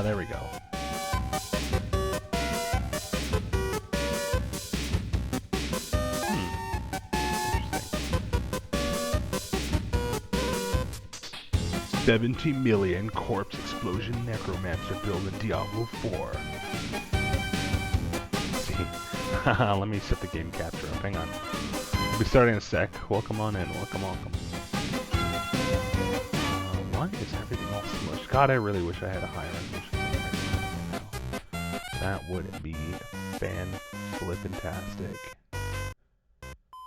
there we go. 70 million corpse explosion necromancer build in Diablo 4. See, let me set the game capture up. Hang on. We'll be starting in a sec. Welcome on in. Welcome. Why is everything all smushed? God, I really wish I had a higher resolution. That would be fan-flippantastic.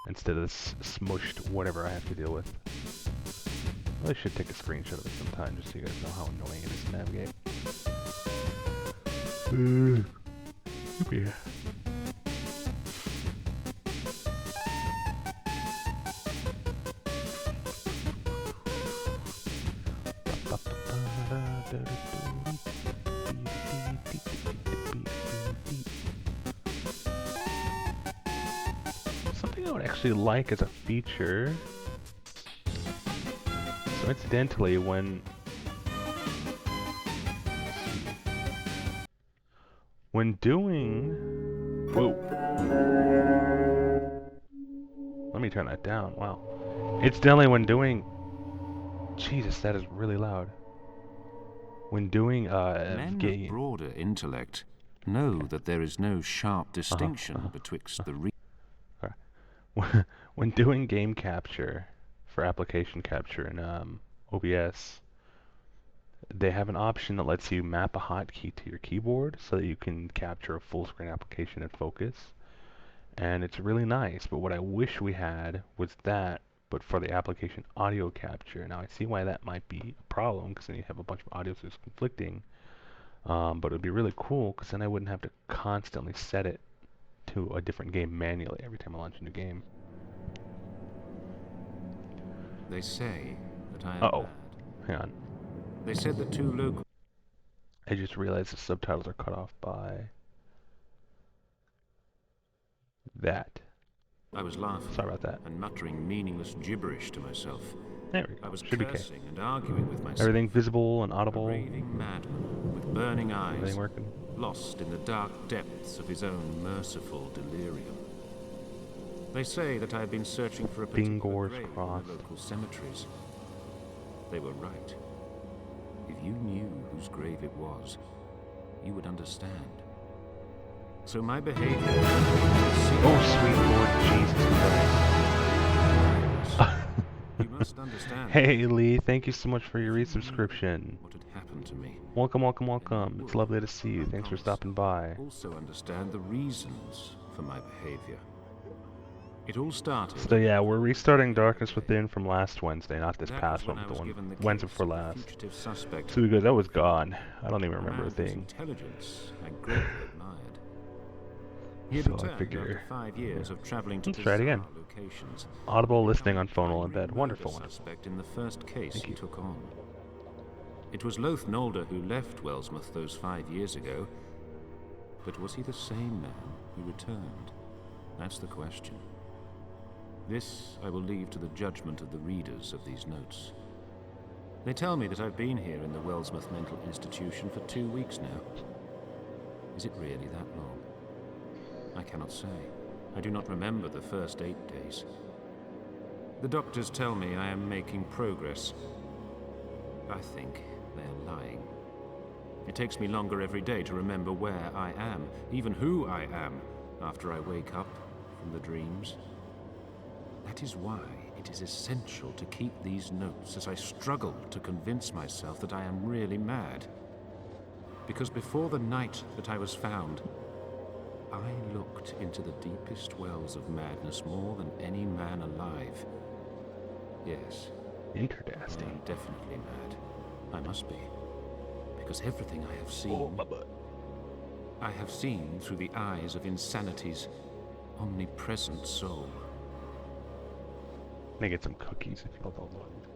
Instead of this smushed whatever I have to deal with. I should take a screenshot of it sometime just so you guys know how annoying it is to navigate. Yeah. Something I would actually like as a feature. So incidentally, when doing, whoa, let me turn that down. Wow, incidentally, when doing, Jesus, that is really loud. When doing men of broader intellect know that there is no sharp distinction betwixt the when doing game capture for application capture in OBS, they have an option that lets you map a hotkey to your keyboard so that you can capture a full screen application in focus. And it's really nice, but what I wish we had was that, but for the application audio capture. Now I see why that might be a problem, because then you have a bunch of audio that's conflicting. But it would be really cool, because then I wouldn't have to constantly set it to a different game manually every time I launch a new game. They say that I am Uh-oh. bad. Hang on. They said that two local... I just realized the subtitles are cut off by that. I was laughing. Sorry about that. And muttering meaningless gibberish to myself. There we go. I was Should cursing and arguing with myself. Everything visible and audible. A raving madman with burning eyes. Everything working. Lost in the dark depths of his own merciful delirium. They say that I have been searching for a particular grave in the local cemeteries. They were right. If you knew whose grave it was, you would understand. So my behavior... Oh, sweet Lord Jesus. You must understand. Hey, Lee, thank you so much for your resubscription. What had happened to me. Welcome. It's lovely to see you. Thanks for stopping by. Also understand the reasons for my behavior. It all started... So yeah, we're restarting Darkness Within from last Wednesday, not this past one, but the one Wednesday before last. So because that was gone. I don't even remember a thing. Intelligence I greatly admired. So I figure... 5 years of traveling to let's try it again. Locations, Audible listening on phone will embed. Wonderful. Suspect in the first case he took on. It was Loth Nolder who left Wellsmouth those 5 years ago. But was he the same man who returned? That's the question. This I will leave to the judgment of the readers of these notes. They tell me that I've been here in the Wellsmouth Mental Institution for 2 weeks now. Is it really that long? I cannot say. I do not remember the first 8 days. The doctors tell me I am making progress. I think they are lying. It takes me longer every day to remember where I am, even who I am, after I wake up from the dreams. That is why it is essential to keep these notes as I struggle to convince myself that I am really mad. Because before the night that I was found, I looked into the deepest wells of madness more than any man alive. Yes. Interesting. I am definitely mad. I must be. Because everything I have seen... I have seen through the eyes of insanity's omnipresent soul. I'm gonna get some cookies if y'all don't mind.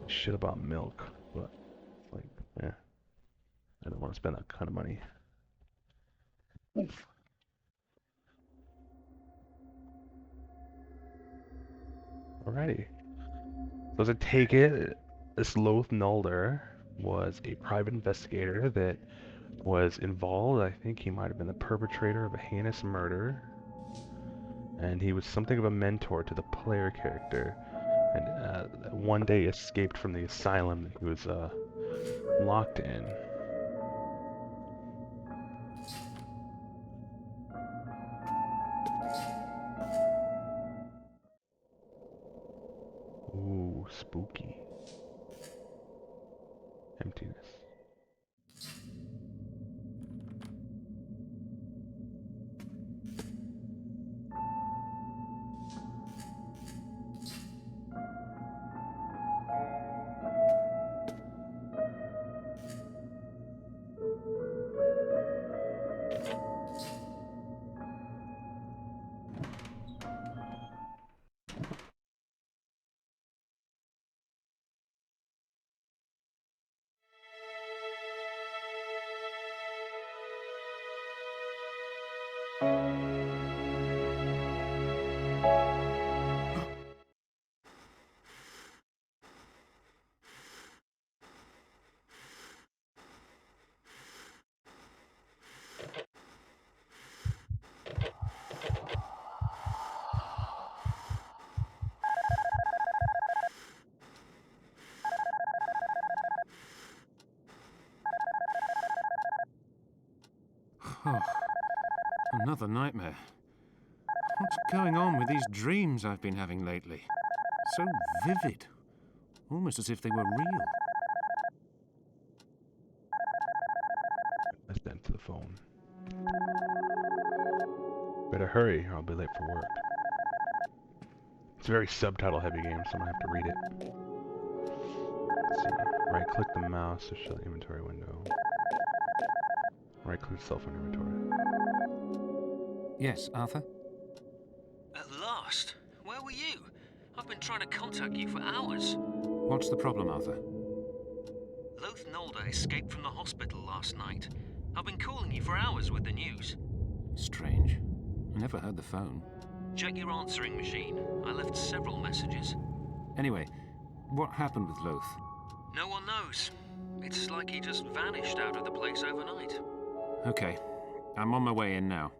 Shit about milk, but, like, yeah. I don't want to spend that kind of money. Oof. Alrighty. So as I take it, this Loth Nolder was a private investigator that was involved. I think he might have been the perpetrator of a heinous murder, and he was something of a mentor to the player character, and one day escaped from the asylum that he was locked in. Ooh, spooky. Emptiness. Oh, another nightmare. What's going on with these dreams I've been having lately? So vivid. Almost as if they were real. Let's answer the phone. Better hurry, or I'll be late for work. It's a very subtitle heavy game, so I'm gonna have to read it. Let's see. Right click the mouse to show the inventory window. Right click cell phone inventory. Yes, Arthur? At last! Where were you? I've been trying to contact you for hours. What's the problem, Arthur? Loth Nolda escaped from the hospital last night. I've been calling you for hours with the news. Strange. I never heard the phone. Check your answering machine. I left several messages. Anyway, what happened with Loth? No one knows. It's like he just vanished out of the place overnight. Okay, I'm on my way in now.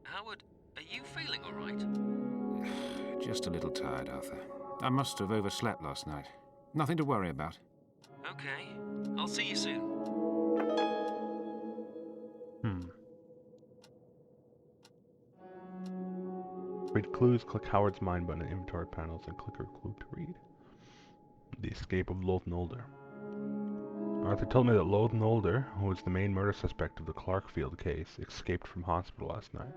Howard, are you feeling all right? Just a little tired, Arthur. I must have overslept last night. Nothing to worry about. Okay. I'll see you soon. Read clues, click Howard's mind button in inventory panels, and click a clue to read. The escape of Loth Nolder. Arthur told me that Loth Nolder, who was the main murder suspect of the Clarkfield case, escaped from hospital last night.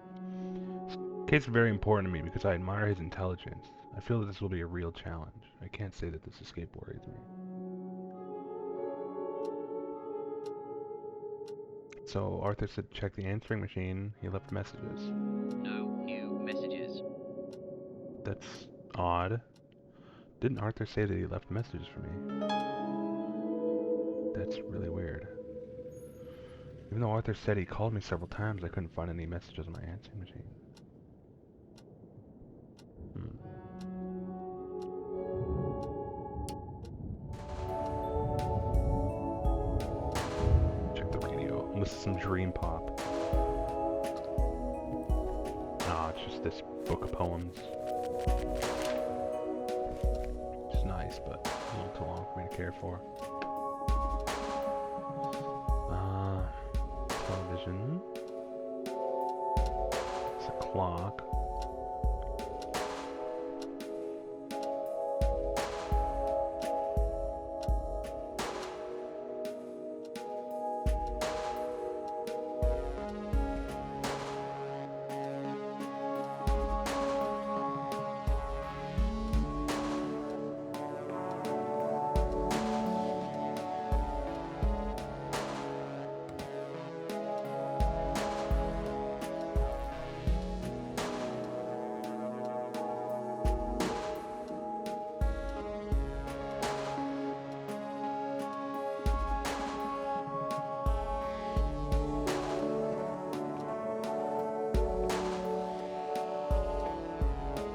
This case is very important to me because I admire his intelligence. I feel that this will be a real challenge. I can't say that this escape worries me. So Arthur said check the answering machine. He left messages. No new messages. That's odd. Didn't Arthur say that he left messages for me? That's really weird. Even though Arthur said he called me several times, I couldn't find any messages on my answering machine. Check the radio. Listen to some dream pop. Ah, it's just this book of poems. It's nice, but a little too long for me to care for. Television. It's a clock.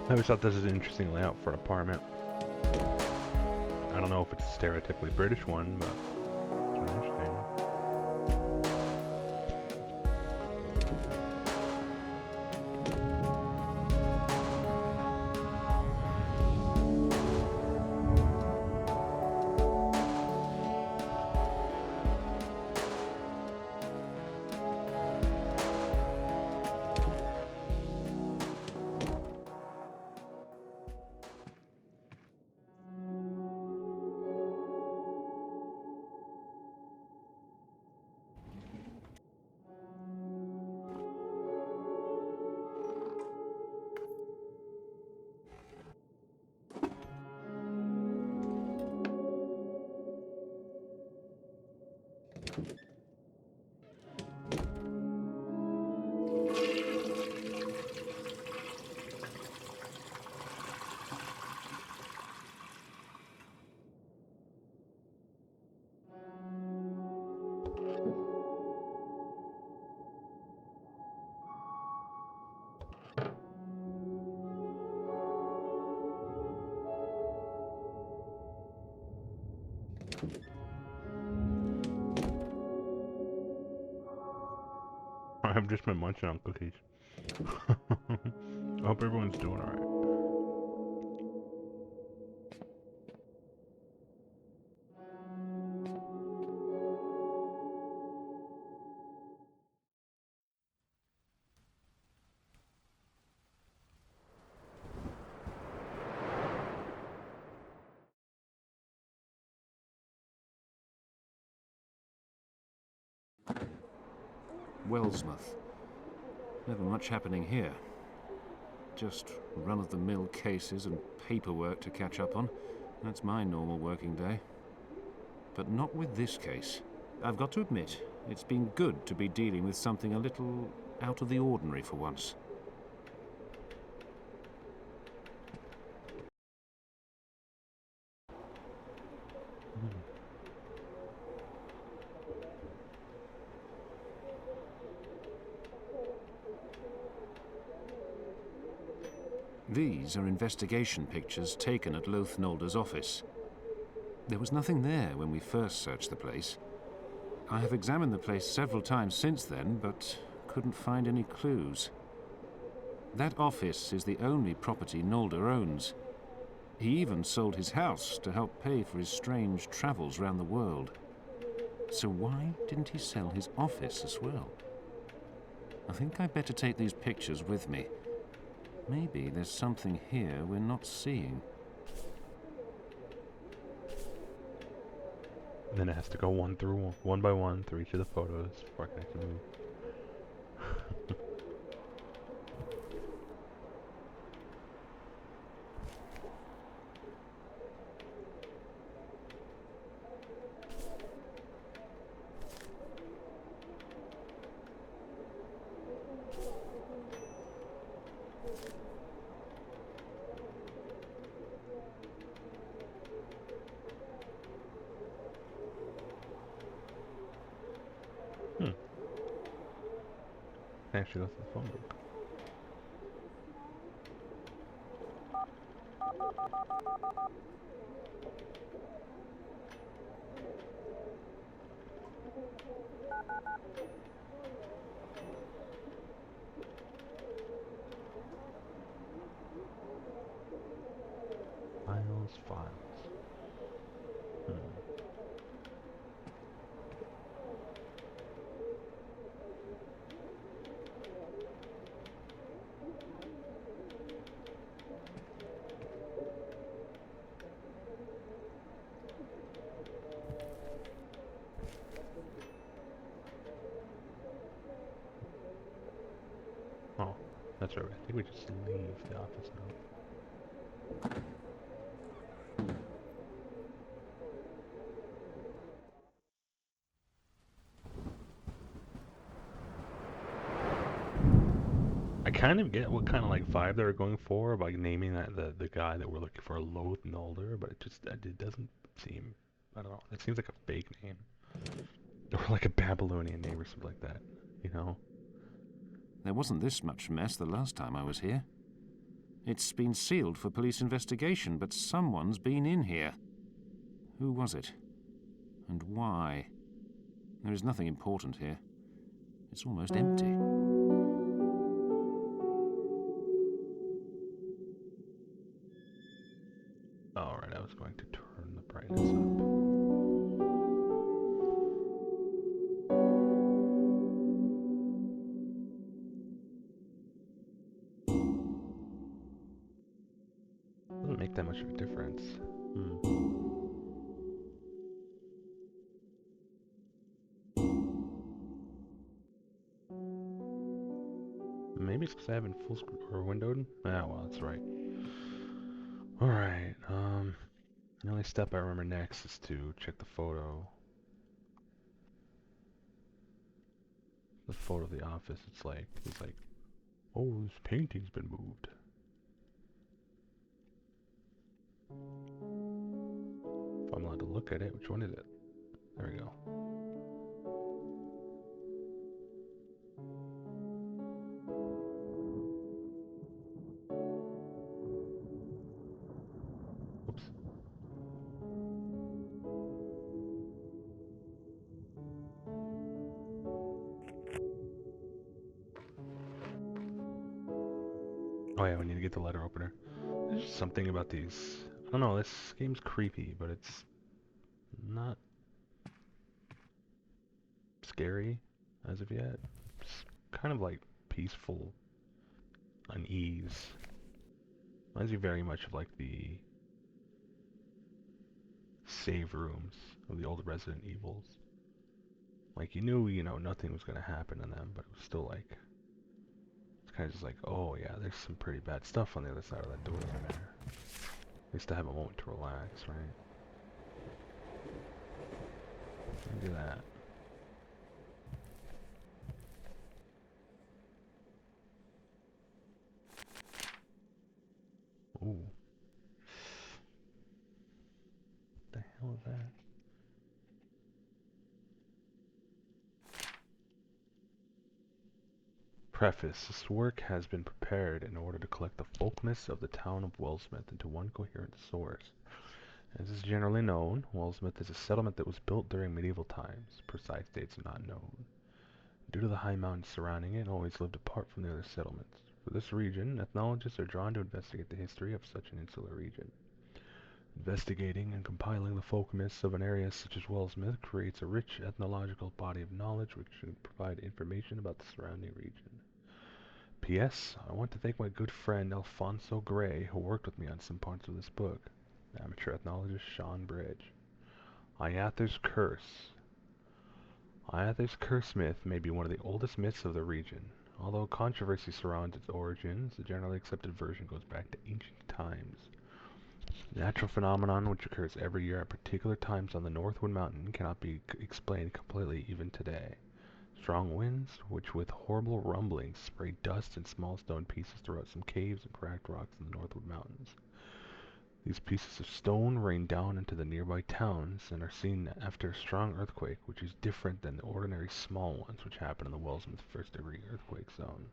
I always thought this is an interesting layout for an apartment. I don't know if it's a stereotypically British one, but it's interesting. I've just been munching on cookies. I hope everyone's doing alright. Wellsmouth. Never much happening here. Just run-of-the-mill cases and paperwork to catch up on. That's my normal working day. But not with this case. I've got to admit, it's been good to be dealing with something a little out of the ordinary for once. These are investigation pictures taken at Loth Nolder's office. There was nothing there when we first searched the place. I have examined the place several times since then, but couldn't find any clues. That office is the only property Nolder owns. He even sold his house to help pay for his strange travels around the world. So why didn't he sell his office as well? I think I'd better take these pictures with me. Maybe there's something here we're not seeing. And then it has to go one by one through each of the photos before I can actually move. Actually, that's the phone book. Files. Oh, that's right. I think we just leave the office now. I kind of get what kind of like vibe they were going for by naming that the guy that we're looking for Loth Nolder, but it doesn't seem, I don't know. It seems like a fake name, or like a Babylonian name or something like that. You know? There wasn't this much mess the last time I was here. It's been sealed for police investigation, but someone's been in here. Who was it? And why? There is nothing important here. It's almost empty. Alright, I was going to turn the brightness up. Doesn't make that much of a difference. Maybe it's because I haven't full screen or windowed. Ah, well, that's right. Alright, the only step I remember next is to check the photo. the photo of the office, it's like, oh, this painting's been moved. If I'm allowed to look at it, which one is it? There we go. Oops. Oh yeah, we need to get the letter opener. There's just something about these. I don't know, this game's creepy, but it's not scary as of yet. It's kind of like peaceful unease. Reminds me very much of like the save rooms of the old Resident Evils. Like you knew, nothing was gonna happen in them, but it was still like, it's kind of just like, oh yeah, there's some pretty bad stuff on the other side of that door there. At least to have a moment to relax, right? Do that. Ooh. What the hell is that? Preface. This work has been prepared in order to collect the folk myths of the town of Wellsmith into one coherent source. As is generally known, Wellsmith is a settlement that was built during medieval times. Precise dates are not known. Due to the high mountains surrounding it, it always lived apart from the other settlements. For this region, ethnologists are drawn to investigate the history of such an insular region. Investigating and compiling the folk myths of an area such as Wellsmith creates a rich ethnological body of knowledge which should provide information about the surrounding region. P.S. I want to thank my good friend Alfonso Gray, who worked with me on some parts of this book. Amateur ethnologist Sean Bridge. Iathar's Curse. Iathar's Curse myth may be one of the oldest myths of the region. Although controversy surrounds its origins, the generally accepted version goes back to ancient times. The natural phenomenon which occurs every year at particular times on the Northwood Mountain cannot be explained completely even today. Strong winds, which with horrible rumblings spray dust and small stone pieces throughout some caves and cracked rocks in the Northwood Mountains. These pieces of stone rain down into the nearby towns and are seen after a strong earthquake, which is different than the ordinary small ones which happen in the Wellsmith first-degree earthquake zone.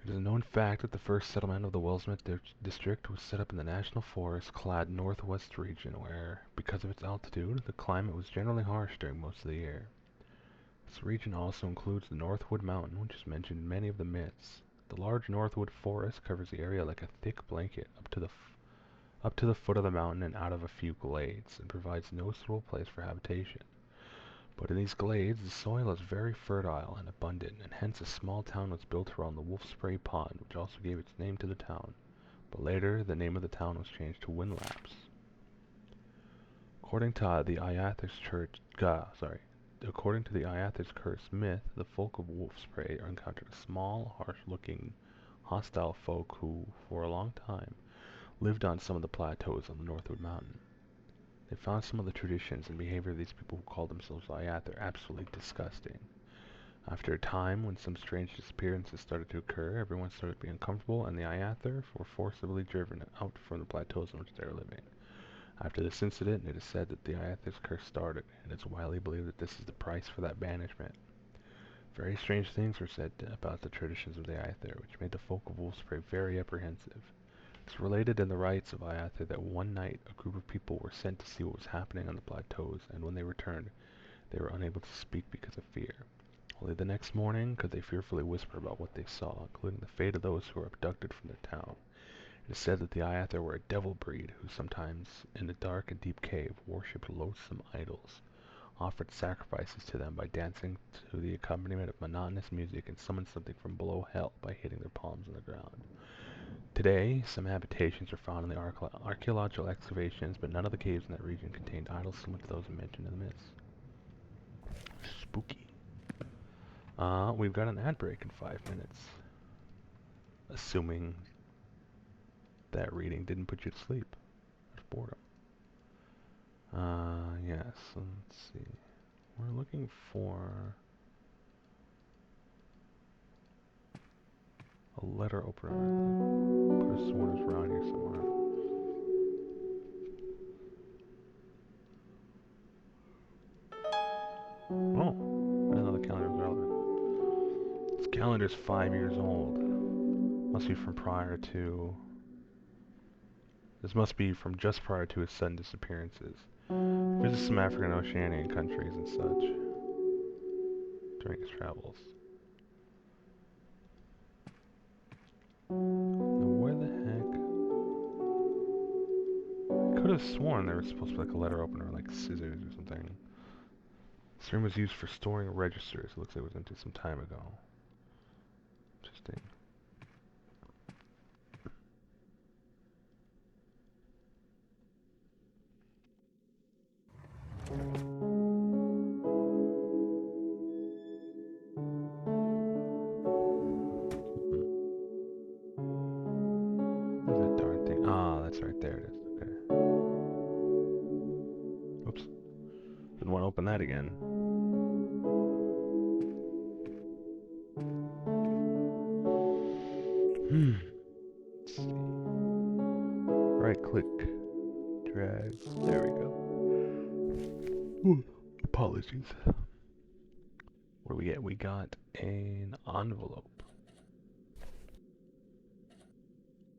It is a known fact that the first settlement of the Wellsmith district was set up in the national forest-clad northwest region where, because of its altitude, the climate was generally harsh during most of the year. This region also includes the Northwood Mountain, which is mentioned in many of the myths. The large Northwood forest covers the area like a thick blanket up to the foot of the mountain and out of a few glades, and provides no suitable place for habitation. But in these glades, the soil is very fertile and abundant, and hence a small town was built around the Wolf Spray Pond, which also gave its name to the town. But later, the name of the town was changed to Winlaps. According to the Iathar's Curse myth, the folk of Wolf Spray encountered a small, harsh-looking, hostile folk who, for a long time, lived on some of the plateaus on the Northwood Mountain. They found some of the traditions and behavior of these people who called themselves Iathar absolutely disgusting. After a time, when some strange disappearances started to occur, everyone started to be uncomfortable, and the Iathar were forcibly driven out from the plateaus on which they were living. After this incident, it is said that the Iathar's Curse started, and it's widely believed that this is the price for that banishment. Very strange things were said about the traditions of the Iathar, which made the folk of Wolfspray very apprehensive. It's related in the rites of Iathar that one night a group of people were sent to see what was happening on the plateaus, and when they returned, they were unable to speak because of fear. Only the next morning could they fearfully whisper about what they saw, including the fate of those who were abducted from their town. It is said that the Iathar were a devil breed who sometimes, in a dark and deep cave, worshipped loathsome idols, offered sacrifices to them by dancing to the accompaniment of monotonous music, and summoned something from below hell by hitting their palms on the ground. Today, some habitations are found in the archaeological excavations, but none of the caves in that region contained idols similar to those mentioned in the myths. Spooky. We've got an ad break in 5 minutes. Assuming that reading didn't put you to sleep. There's boredom. Yes, let's see. We're looking for A letter opener. Could have sworn it was around here somewhere. Oh, I didn't know the calendar was relevant. This calendar's 5 years old. Must be from prior to... This must be from just prior to his sudden disappearances. Visits some African Oceanian countries and such during his travels. Now where the heck? I could have sworn there was supposed to be like a letter opener, like scissors or something. This room was used for storing registers. It looks like it was empty some time ago. Interesting. Where's that darn thing? Ah, that's right there it is. Okay. Oops. Didn't want to open that again. Let's see. Right click. Drag. There we go. Ooh, apologies. What do we get? We got an envelope.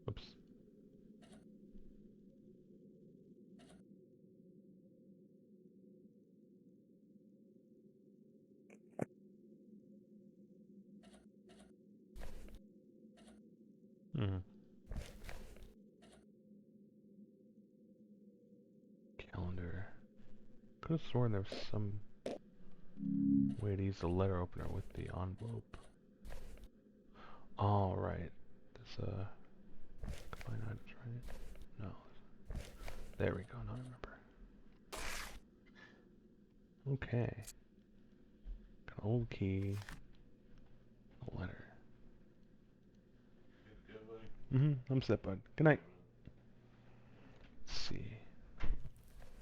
Oops. Hmm. Calendar. Could have sworn there was some way to use the letter opener with the envelope. All right. This combine items, right? No. There we go. Now I remember. Okay. Got an old key. A letter. I'm set, bud. Good night. Let's see.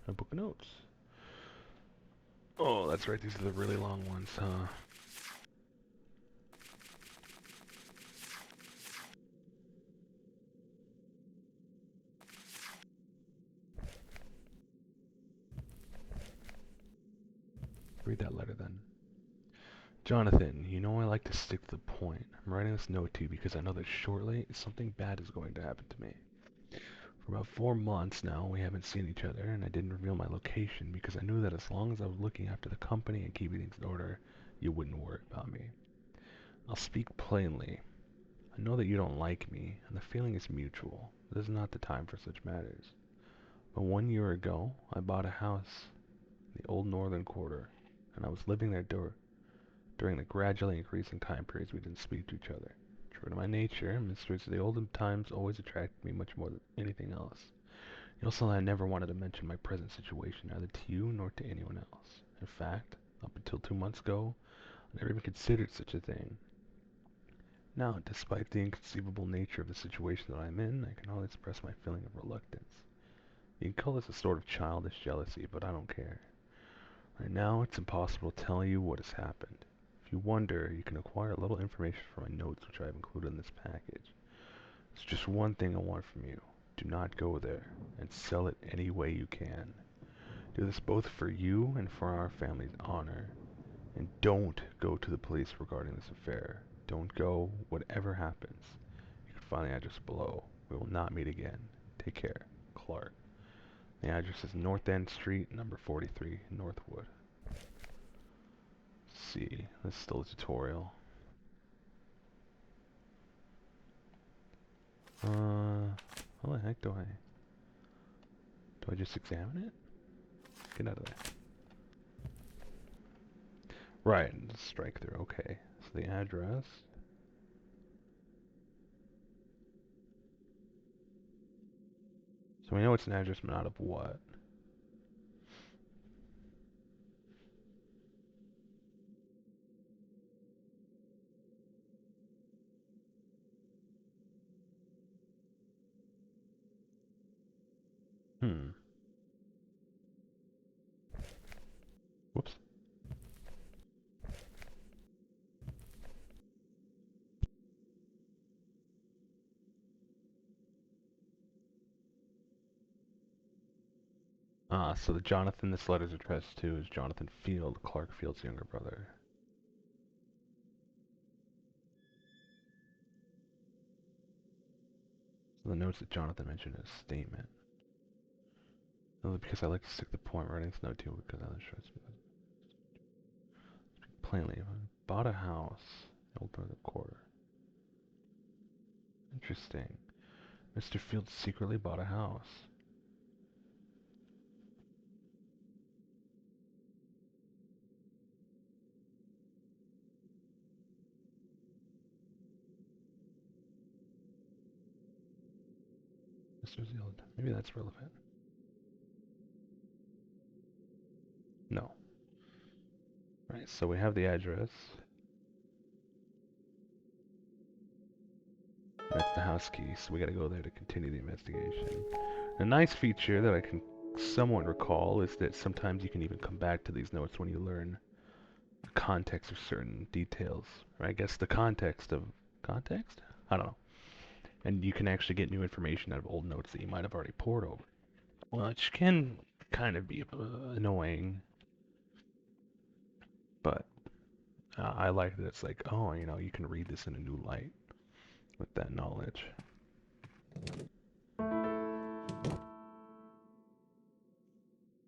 A book of notes. Oh, that's right. These are the really long ones, huh? Read that letter then. Jonathan, you know I like to stick to the point. I'm writing this note to you because I know that shortly something bad is going to happen to me. For about 4 months now, we haven't seen each other, and I didn't reveal my location because I knew that as long as I was looking after the company and keeping things in order, you wouldn't worry about me. I'll speak plainly. I know that you don't like me, and the feeling is mutual. This is not the time for such matters. But 1 year ago, I bought a house in the old northern quarter, and I was living there during the gradually increasing time periods we didn't speak to each other. True to my nature, mysteries of the olden times always attracted me much more than anything else. You also know I never wanted to mention my present situation, neither to you nor to anyone else. In fact, up until 2 months ago, I never even considered such a thing. Now, despite the inconceivable nature of the situation that I'm in, I can only express my feeling of reluctance. You can call this a sort of childish jealousy, but I don't care. Right now, it's impossible to tell you what has happened. If you wonder, you can acquire a little information from my notes which I have included in this package. There's just one thing I want from you. Do not go there, and sell it any way you can. Do this both for you and for our family's honor. And don't go to the police regarding this affair. Don't go, whatever happens. You can find the address below. We will not meet again. Take care. Clark. The address is North End Street, number 43, Northwood. Let's see, this is still a tutorial. How the heck do I just examine it? Get out of there. Right, strike through, okay. So the address. So we know it's an address, but not of what. Hmm. Whoops. So the Jonathan this letter's addressed to is Jonathan Field, Clark Field's younger brother. So the notes that Jonathan mentioned in his statement. Only because I like to stick to the point, writing this note to you because others try to plainly. I bought a house, Old Northern Quarter. Interesting. Mr. Field secretly bought a house. Mr. Field. Maybe that's relevant. No. Right, so we have the address. That's the house key, so we gotta go there to continue the investigation. A nice feature that I can somewhat recall is that sometimes you can even come back to these notes when you learn the context of certain details. Or I guess the context of... Context? I don't know. And you can actually get new information out of old notes that you might have already pored over. Which can kind of be annoying, but I like that it's like, oh, you know, you can read this in a new light with that knowledge.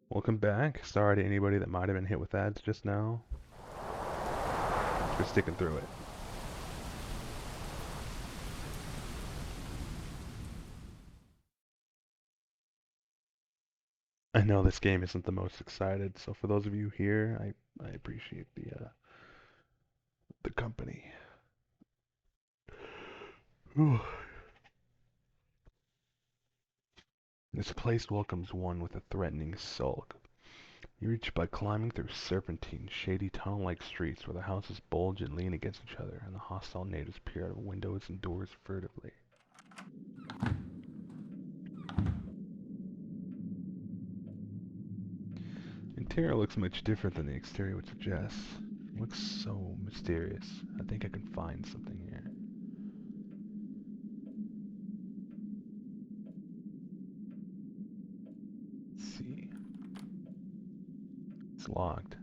Welcome back. Sorry to anybody that might have been hit with ads just now. We're sticking through it. I know this game isn't the most excited, so for those of you here, I appreciate the company. Whew. This place welcomes one with a threatening sulk. You reach by climbing through serpentine, shady tunnel-like streets where the houses bulge and lean against each other, and the hostile natives peer out of windows and doors furtively. The interior looks much different than the exterior would suggest. It looks so mysterious. I think I can find something here. Let's see. It's locked.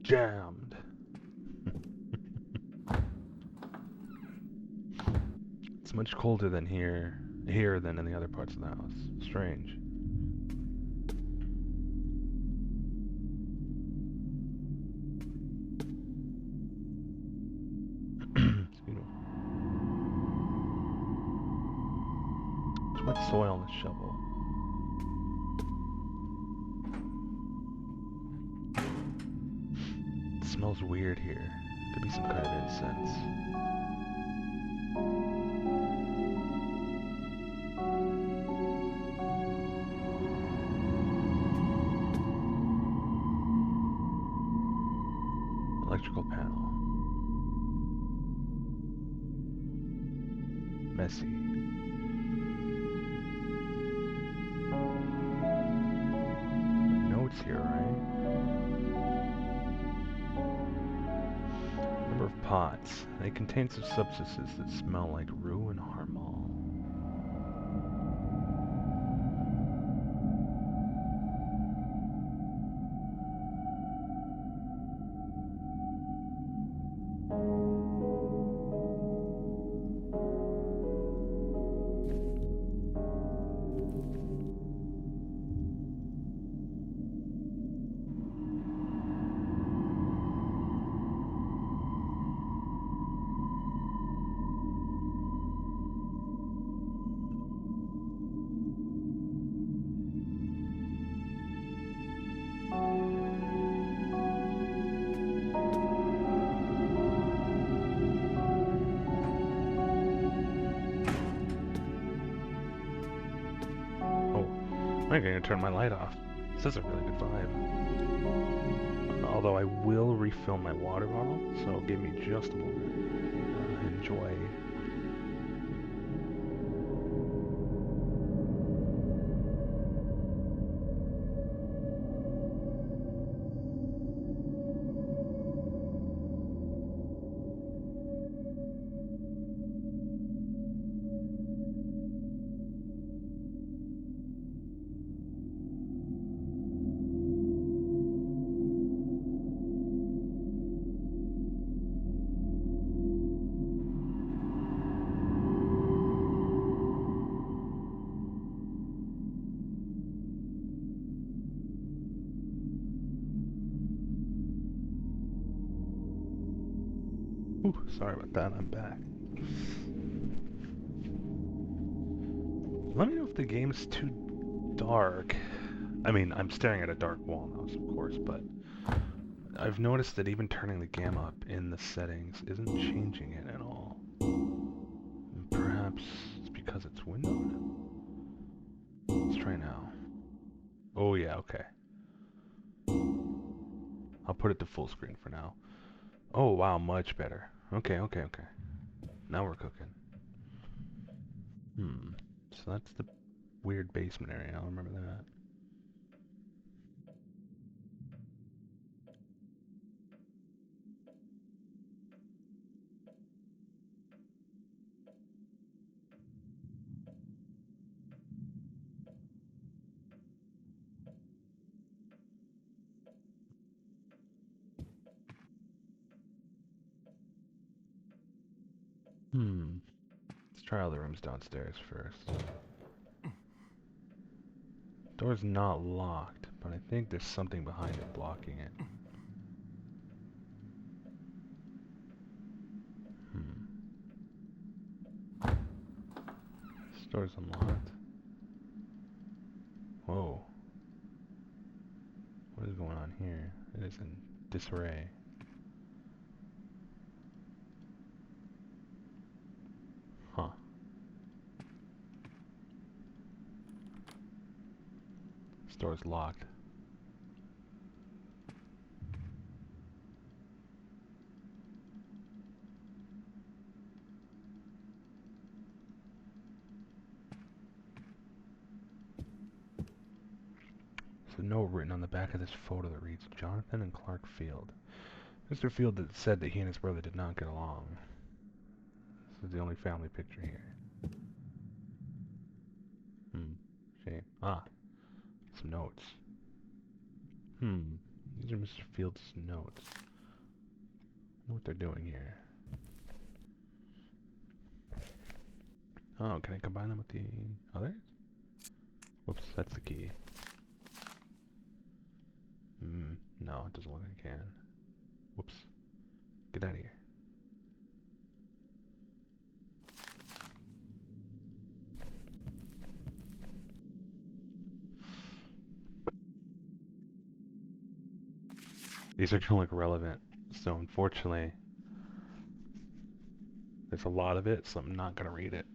Jammed. It's much colder than here than in the other parts of the house. Strange. Excuse me. There's wet soil on the shovel. It smells weird here. Could be some kind of incense. Electrical panel. Messy. Notes here, right? Number of pots. They contain some substances that smell like rue and harmol. I'm going to turn my light off. This is a really good vibe. Although I will refill my water bottle, so give me just a moment. Enjoy. Whew, sorry about that, I'm back. Let me know if the game's too dark. I mean, I'm staring at a dark wall now, of course, but I've noticed that even turning the gamma up in the settings isn't changing it at all. Perhaps it's because it's windowed? Let's try now. Oh yeah, okay. I'll put it to full screen for now. Oh wow, much better. Okay. Now we're cooking. So that's the weird basement area, I'll remember that. Let's try all the rooms downstairs first. Door's not locked, but I think there's something behind it blocking it. This door's unlocked. Whoa. What is going on here? It is in disarray. Huh. This door's locked. There's a note written on the back of this photo that reads, Jonathan and Clark Field. Mr. Field had said that he and his brother did not get along. This is the only family picture here. Shame. Ah, some notes. These are Mr. Field's notes. I know what they're doing here. Oh, can I combine them with the others? Whoops, that's the key. No, it doesn't look like I can. Whoops. Get out of here. These are gonna look relevant, so unfortunately, there's a lot of it, so I'm not gonna read it.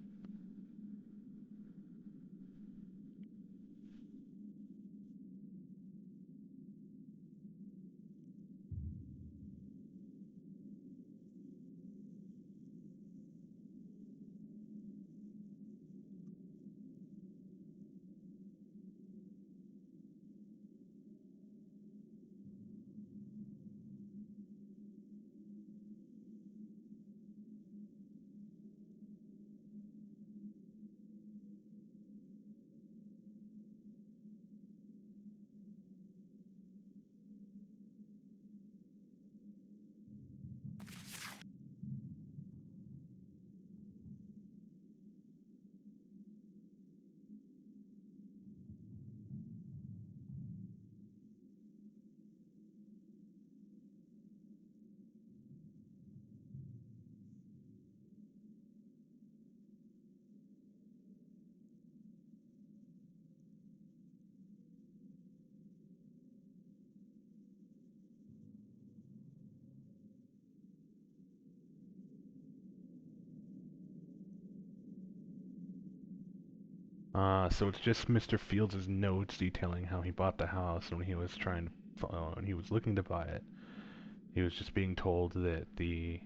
So it's just Mr. Fields' notes detailing how he bought the house when he was when he was looking to buy it. He was just being told that the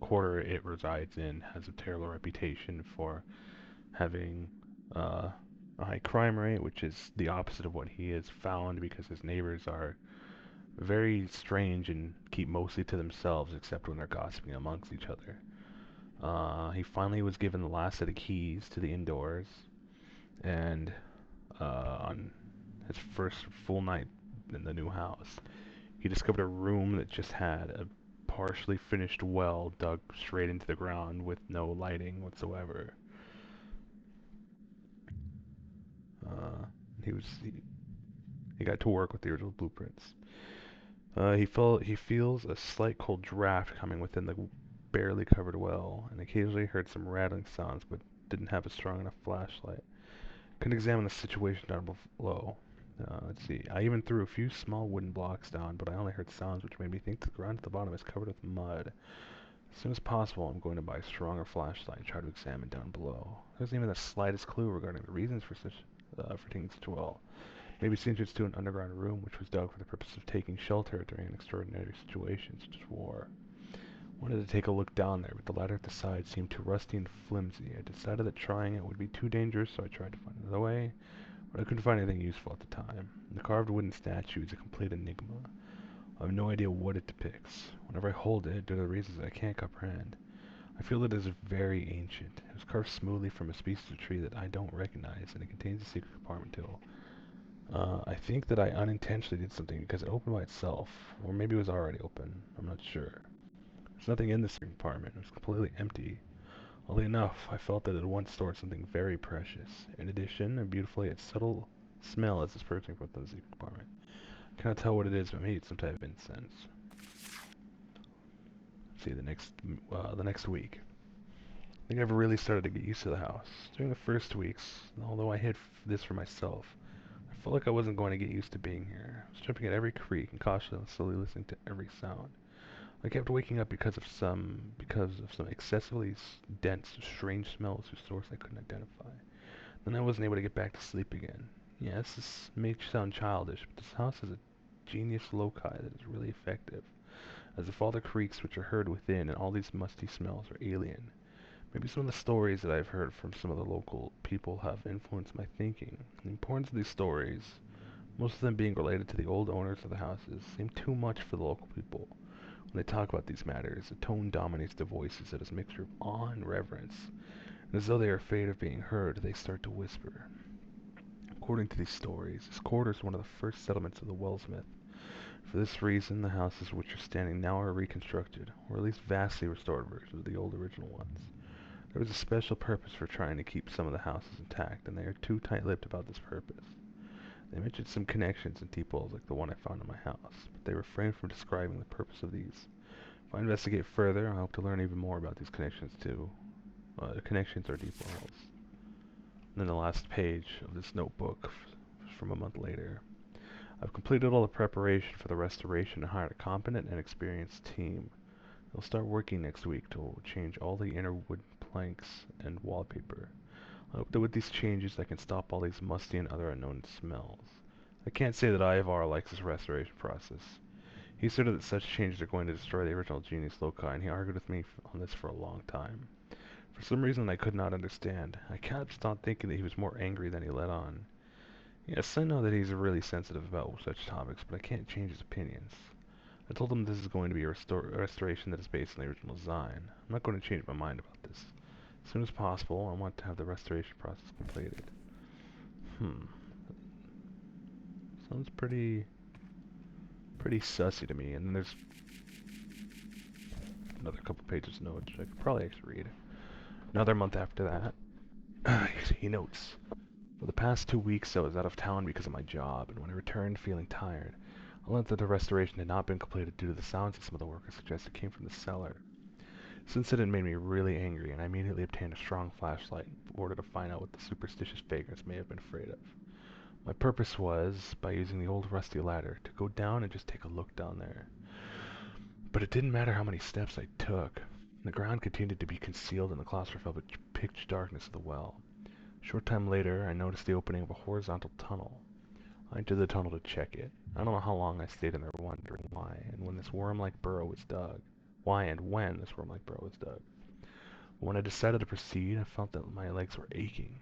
quarter it resides in has a terrible reputation for having a high crime rate, which is the opposite of what he has found because his neighbors are very strange and keep mostly to themselves except when they're gossiping amongst each other. He finally was given the last set of keys to the indoors, and on his first full night in the new house, he discovered a room that just had a partially finished well dug straight into the ground with no lighting whatsoever. Uh, he got to work with the original blueprints. He feels a slight cold draft coming within the barely covered well, and occasionally heard some rattling sounds, but didn't have a strong enough flashlight. Couldn't examine the situation down below. Let's see. I even threw a few small wooden blocks down, but I only heard sounds which made me think the ground at the bottom is covered with mud. As soon as possible, I'm going to buy a stronger flashlight and try to examine down below. There isn't even the slightest clue regarding the reasons for taking such a well. Maybe it's the entrance to an underground room which was dug for the purpose of taking shelter during an extraordinary situation such as war. Wanted to take a look down there, but the ladder at the side seemed too rusty and flimsy. I decided that trying it would be too dangerous, so I tried to find another way, but I couldn't find anything useful at the time. The carved wooden statue is a complete enigma. I have no idea what it depicts. Whenever I hold it, due to the reasons that I can't comprehend, I feel it is very ancient. It was carved smoothly from a species of tree that I don't recognize, and it contains a secret compartment too. I think that I unintentionally did something because it opened by itself, or maybe it was already open. I'm not sure. There's nothing in this compartment. It was completely empty. Oddly enough, I felt that it once stored something very precious. In addition, a beautiful yet subtle smell is dispersing from within the secret compartment. I cannot tell what it is, but maybe it's some type of incense. Let's see, the next week. I think I've really started to get used to the house. During the first weeks, although I hid this for myself, I felt like I wasn't going to get used to being here. I was jumping at every creak and cautiously listening to every sound. I kept waking up because of some excessively dense, strange smells whose source I couldn't identify. Then I wasn't able to get back to sleep again. Yes, this may sound childish, but this house has a genius loci that is really effective, as if all the creaks which are heard within and all these musty smells are alien. Maybe some of the stories that I've heard from some of the local people have influenced my thinking. The importance of these stories, most of them being related to the old owners of the houses, seem too much for the local people. When they talk about these matters, the tone dominates their voices at a mixture of awe and reverence, and as though they are afraid of being heard, they start to whisper. According to these stories, this quarter is one of the first settlements of the Wells myth. For this reason, the houses which are standing now are reconstructed, or at least vastly restored versions of the old original ones. There was a special purpose for trying to keep some of the houses intact, and they are too tight-lipped about this purpose. They mentioned some connections and depots like the one I found in my house, but they refrained from describing the purpose of these. If I investigate further, I hope to learn even more about these connections too. Connections or depots. And then the last page of this notebook from a month later. I've completed all the preparation for the restoration and hired a competent and experienced team. They'll start working next week to change all the inner wood planks and wallpaper. I hope that with these changes I can stop all these musty and other unknown smells. I can't say that Ivar likes this restoration process. He asserted that such changes are going to destroy the original genius loci, and he argued with me on this for a long time. For some reason I could not understand. I kept on thinking that he was more angry than he let on. Yes, I know that he's really sensitive about such topics, but I can't change his opinions. I told him this is going to be a restoration that is based on the original design. I'm not going to change my mind about this. As soon as possible, I want to have the restoration process completed. Sounds pretty sussy to me. And then there's another couple pages of notes I could probably actually read. Another month after that, he notes, for the past 2 weeks I was out of town because of my job, and when I returned feeling tired, I learned that the restoration had not been completed due to the sounds that some of the workers suggested came from the cellar. This incident made me really angry, and I immediately obtained a strong flashlight in order to find out what the superstitious vagrants may have been afraid of. My purpose was, by using the old rusty ladder, to go down and just take a look down there. But it didn't matter how many steps I took. The ground continued to be concealed in the claustrophobic pitch darkness of the well. A short time later, I noticed the opening of a horizontal tunnel. I entered the tunnel to check it. I don't know how long I stayed in there wondering why, and when this worm-like burrow was dug. Why and when this worm-like burrow was dug. When I decided to proceed, I felt that my legs were aching.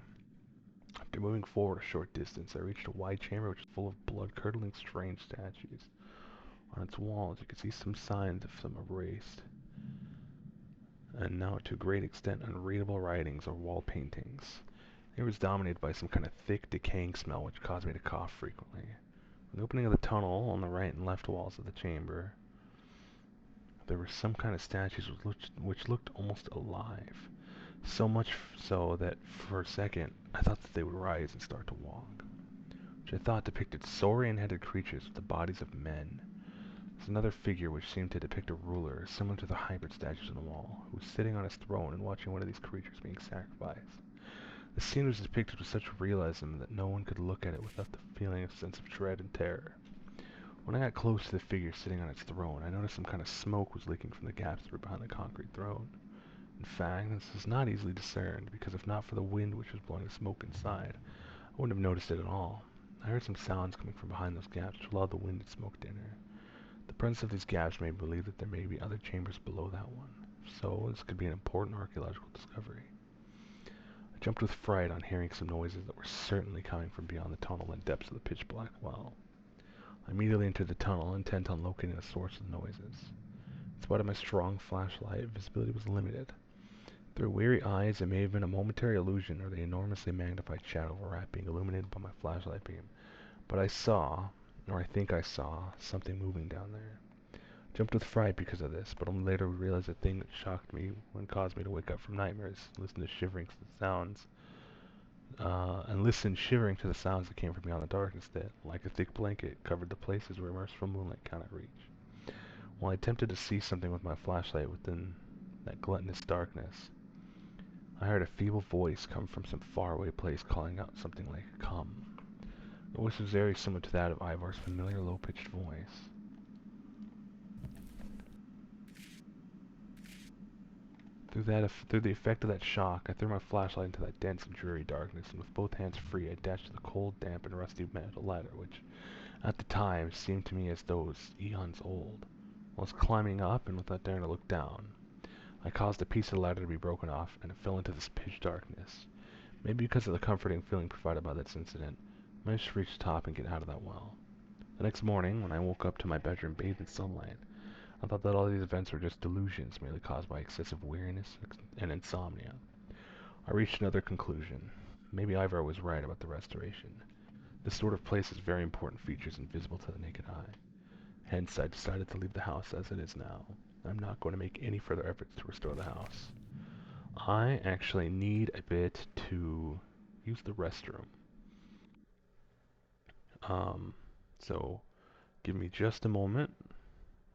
After moving forward a short distance, I reached a wide chamber which was full of blood-curdling strange statues. On its walls, you could see some signs of some erased, and now to a great extent unreadable writings or wall paintings. It was dominated by some kind of thick, decaying smell which caused me to cough frequently. In the opening of the tunnel, on the right and left walls of the chamber, there were some kind of statues which looked almost alive. So much so that for a second I thought that they would rise and start to walk, which I thought depicted saurian-headed creatures with the bodies of men. There's another figure which seemed to depict a ruler, similar to the hybrid statues on the wall, who was sitting on his throne and watching one of these creatures being sacrificed. The scene was depicted with such realism that no one could look at it without feeling a sense of dread and terror. When I got close to the figure sitting on its throne, I noticed some kind of smoke was leaking from the gaps that were behind the concrete throne. In fact, this was not easily discerned, because if not for the wind which was blowing the smoke inside, I wouldn't have noticed it at all. I heard some sounds coming from behind those gaps which allowed the wind and smoke to enter. The presence of these gaps made me believe that there may be other chambers below that one. So, this could be an important archaeological discovery. I jumped with fright on hearing some noises that were certainly coming from beyond the tunnel and depths of the pitch-black well. I immediately entered the tunnel, intent on locating the source of the noises. In spite of my strong flashlight, visibility was limited. Through weary eyes, it may have been a momentary illusion or the enormously magnified shadow of a rat being illuminated by my flashlight beam. But I saw, or I think I saw, something moving down there. I jumped with fright because of this, but only later realized the thing that shocked me and caused me to wake up from nightmares, listened shivering to the sounds that came from beyond the darkness that, like a thick blanket, covered the places where merciful moonlight cannot reach. While I attempted to see something with my flashlight within that gluttonous darkness, I heard a feeble voice come from some faraway place calling out something like, "Come." The voice was very similar to that of Ivar's familiar low-pitched voice. Through the effect of that shock, I threw my flashlight into that dense and dreary darkness, and with both hands free, I dashed to the cold, damp, and rusty metal ladder, which, at the time, seemed to me as though it was eons old. While I was climbing up, and without daring to look down, I caused a piece of the ladder to be broken off, and it fell into this pitch darkness. Maybe because of the comforting feeling provided by that incident, I managed to reach the top and get out of that well. The next morning, when I woke up to my bedroom bathed in sunlight, I thought that all these events were just delusions merely caused by excessive weariness and insomnia. I reached another conclusion. Maybe Ivar was right about the restoration. This sort of place has very important features invisible to the naked eye. Hence, I decided to leave the house as it is now. I'm not going to make any further efforts to restore the house. I actually need a bit to use the restroom. So give me just a moment.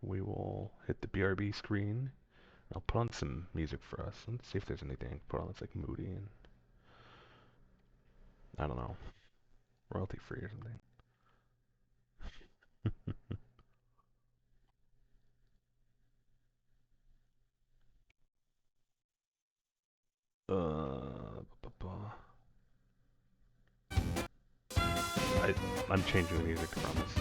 We will hit the BRB screen. I'll put on some music for us. Let's see if there's anything I can put on that's like moody and, I don't know, royalty free or something. I'm changing the music, I promise.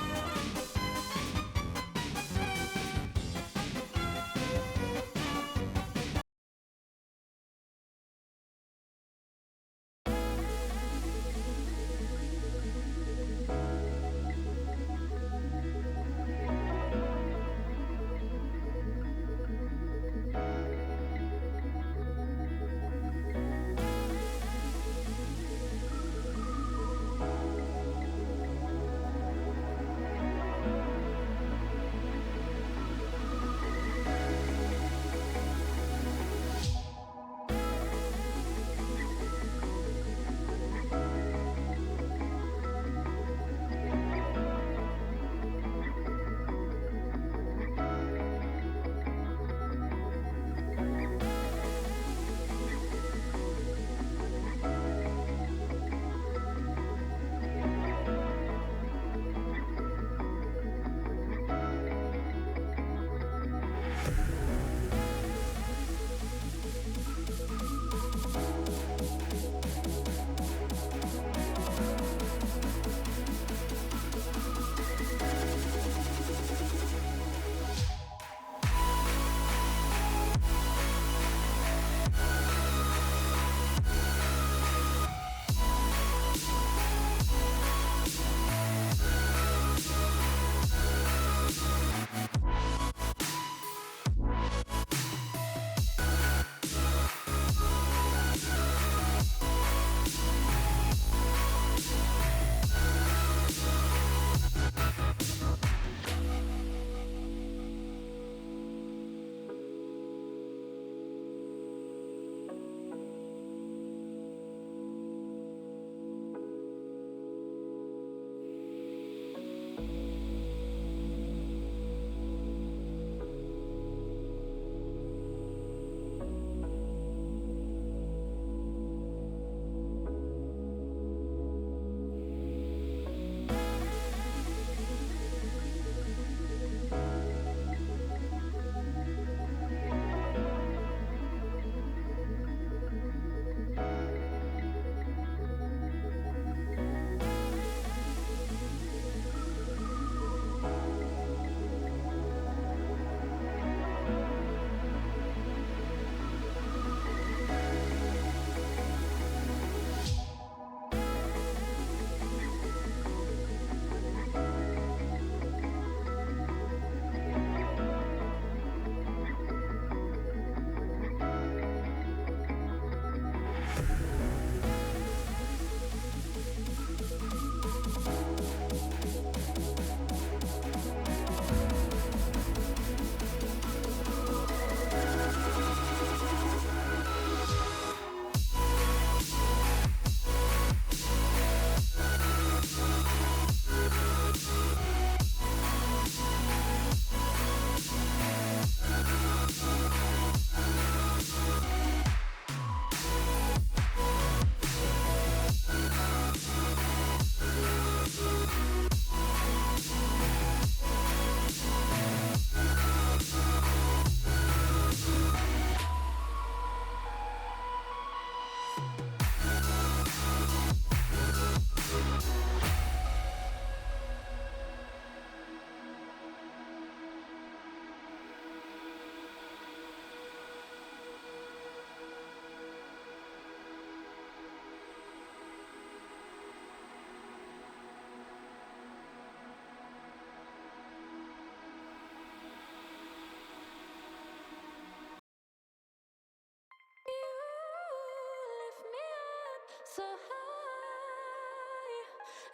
So high,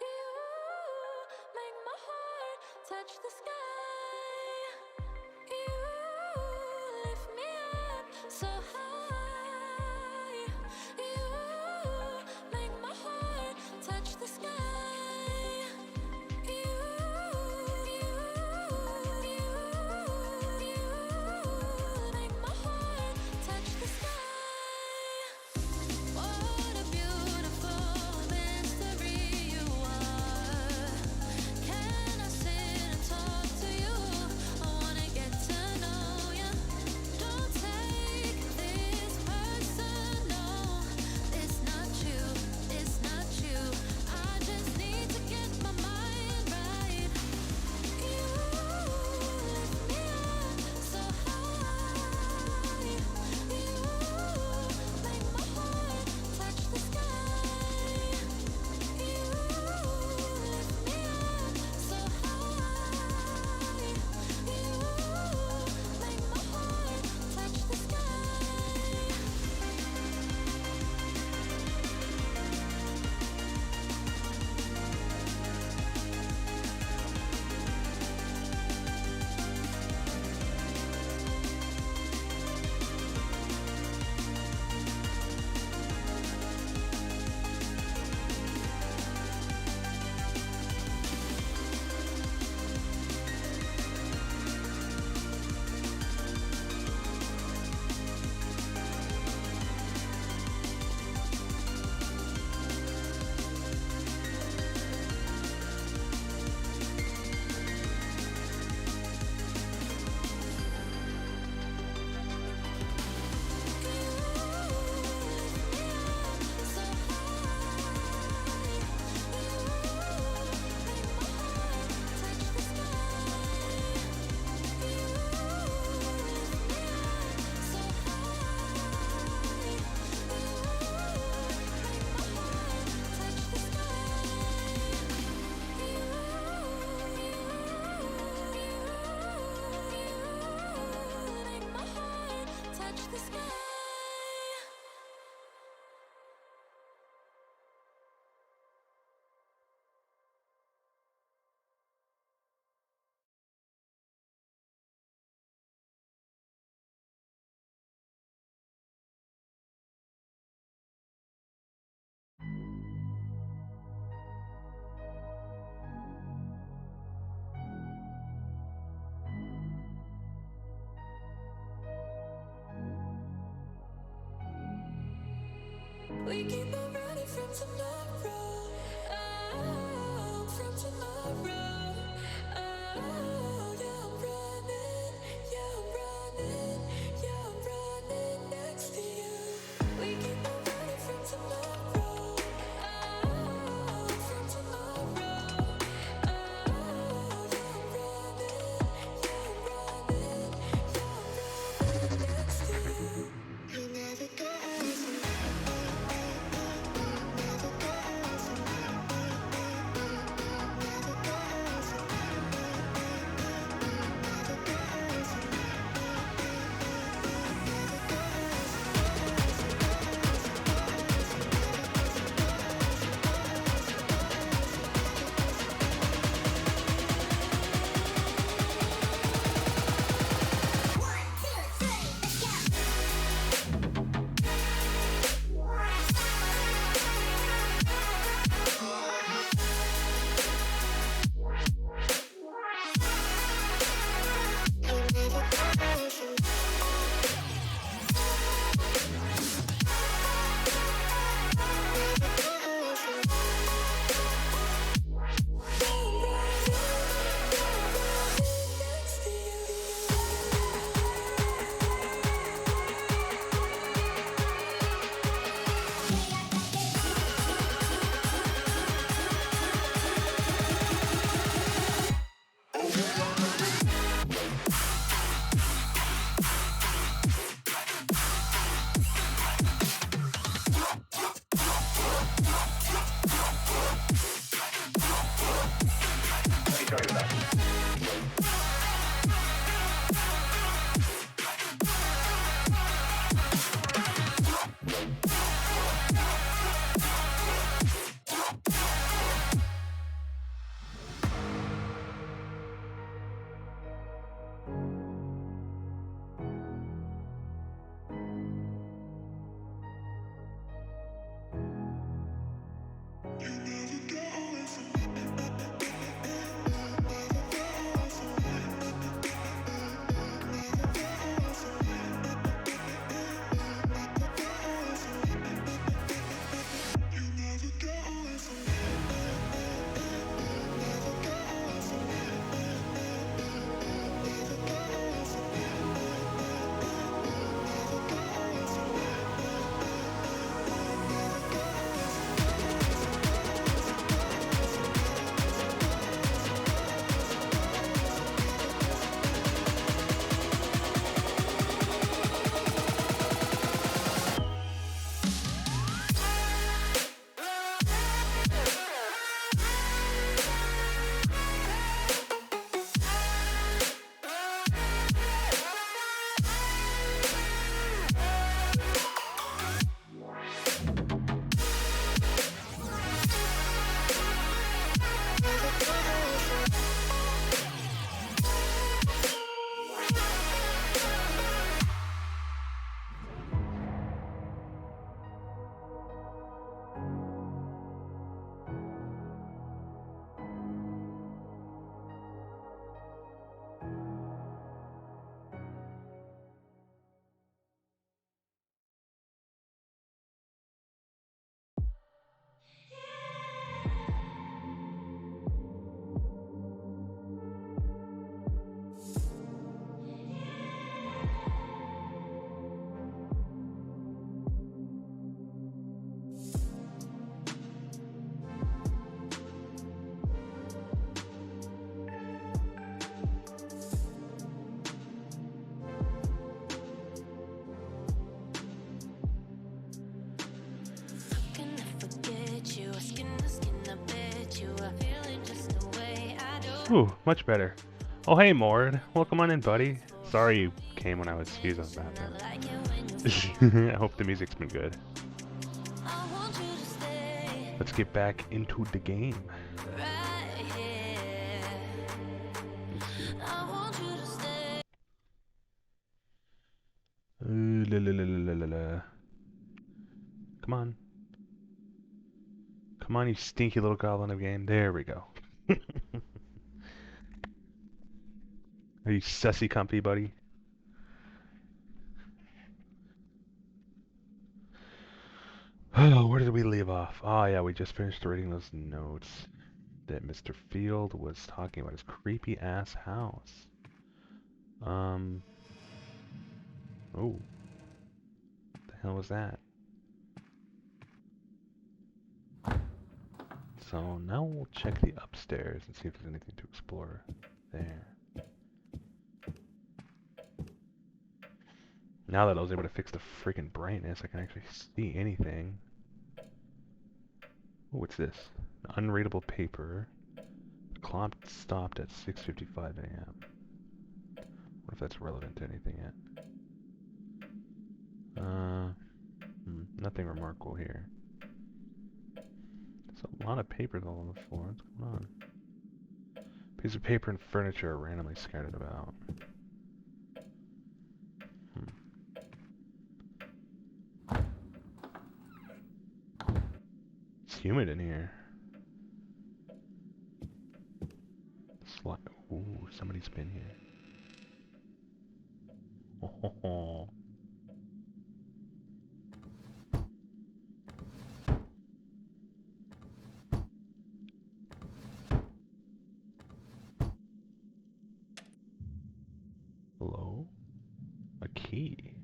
you make my heart touch the sky. You lift me up so high. You make my heart touch the sky. You make my heart touch the sky. What a beautiful mystery you are. Can I sit and talk to you? I wanna get to know you. Don't take this personal. It's not you, it's not you. I just need to get my mind right. You lift me up so high. You make my heart touch the sky. You lift me up so high. You make my heart touch the sky. Touch the sky. We keep on running from tomorrow. Oh, from tomorrow. Oh, yeah, I'm running. Yeah, I'm running. Yeah, I'm running next to you. We keep on running from tomorrow. Oh, from tomorrow. Oh, yeah, I'm running. Yeah, I'm running. Yeah, I'm running next to you. You never get that you are feeling just the way I do. Ooh, much better. Oh, hey, Mord. Welcome on in, buddy. Sorry you came when I was using the bathroom. I like it when you I hope the music's been good. I want you to stay Let's get back into the game. right here. I want you to stay. La, la, la, la, la, la. Come on. Come on, you stinky little goblin of game. There we go. Are you sussy comfy, buddy? Oh, where did we leave off? Oh, yeah, we just finished reading those notes that Mr. Field was talking about his creepy ass house. Oh, what the hell was that? So now we'll check the upstairs and see if there's anything to explore there. Now that I was able to fix the freaking brightness, I can actually see anything. Oh, what's this? An unreadable paper. The clock stopped at 6:55 a.m. What if that's relevant to anything yet? Nothing remarkable here. There's a lot of papers all on the floor. What's going on? Pieces of paper and furniture are randomly scattered about. It's humid in here. Ooh, somebody's been here. Oh. Hello? A key.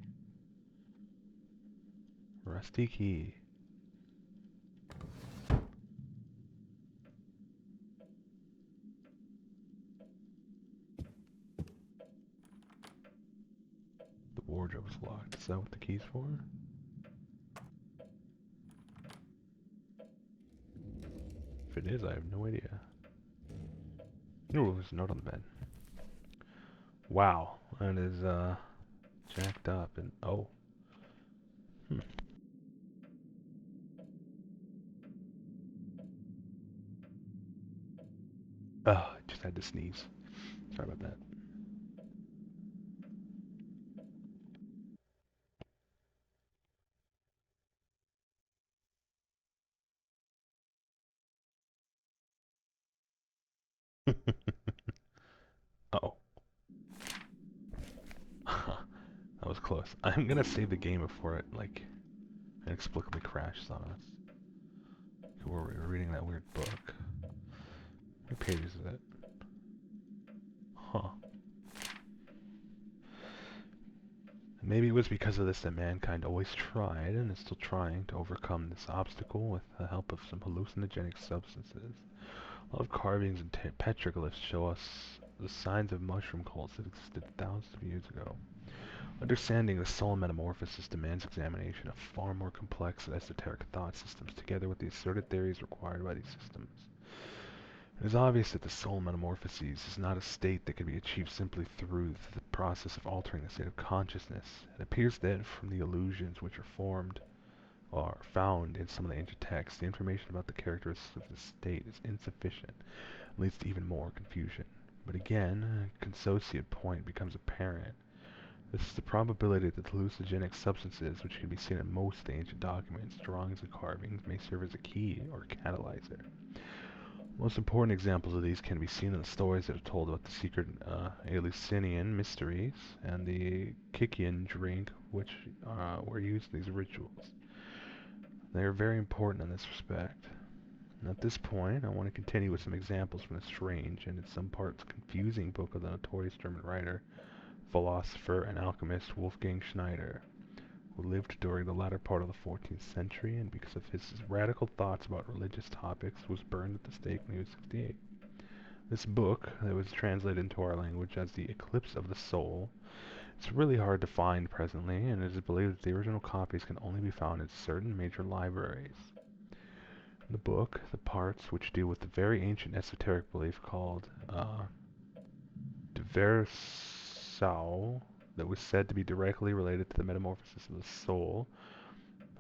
Rusty key. The wardrobe's locked. Is that what the key's for? If it is, I have no idea. Ooh, there's a note on the bed. Wow, that is, jacked up and, oh. Oh, I just had to sneeze. Sorry about that. Uh-oh. That was close. I'm gonna save the game before it, like, inexplicably crashes on us. We're reading that weird book. How many pages is it? Huh. Maybe it was because of this that mankind always tried, and is still trying, to overcome this obstacle with the help of some hallucinogenic substances. A lot of carvings and petroglyphs show us the signs of mushroom cults that existed thousands of years ago. Understanding the soul metamorphosis demands examination of far more complex and esoteric thought systems, together with the asserted theories required by these systems. It is obvious that the soul metamorphoses is not a state that can be achieved simply through the process of altering the state of consciousness. It appears that from the illusions which are formed or found in some of the ancient texts, the information about the characteristics of this state is insufficient and leads to even more confusion. But again, a consociate point becomes apparent. This is the probability that the hallucinogenic substances, which can be seen in most ancient documents, drawings, and carvings, may serve as a key or catalyzer. Most important examples of these can be seen in the stories that are told about the secret Eleusinian mysteries and the Kikian drink, which were used in these rituals. They are very important in this respect. And at this point, I want to continue with some examples from the strange and in some parts confusing book of the notorious German writer, philosopher, and alchemist Wolfgang Schneider, who lived during the latter part of the 14th century, and because of his radical thoughts about religious topics, was burned at the stake when he was 68. This book, that was translated into our language as The Eclipse of the Soul, is really hard to find presently, and it is believed that the original copies can only be found in certain major libraries. In the book, the parts which deal with the very ancient esoteric belief called Diversau, that was said to be directly related to the metamorphosis of the soul,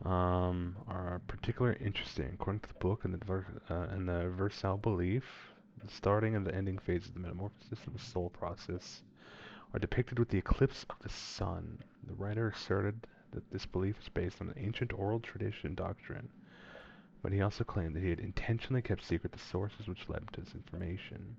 are particularly interesting. According to the book and the Versal belief, the starting and the ending phases of the metamorphosis of the soul process are depicted with the eclipse of the sun. The writer asserted that this belief is based on an ancient oral tradition doctrine, but he also claimed that he had intentionally kept secret the sources which led him to this information.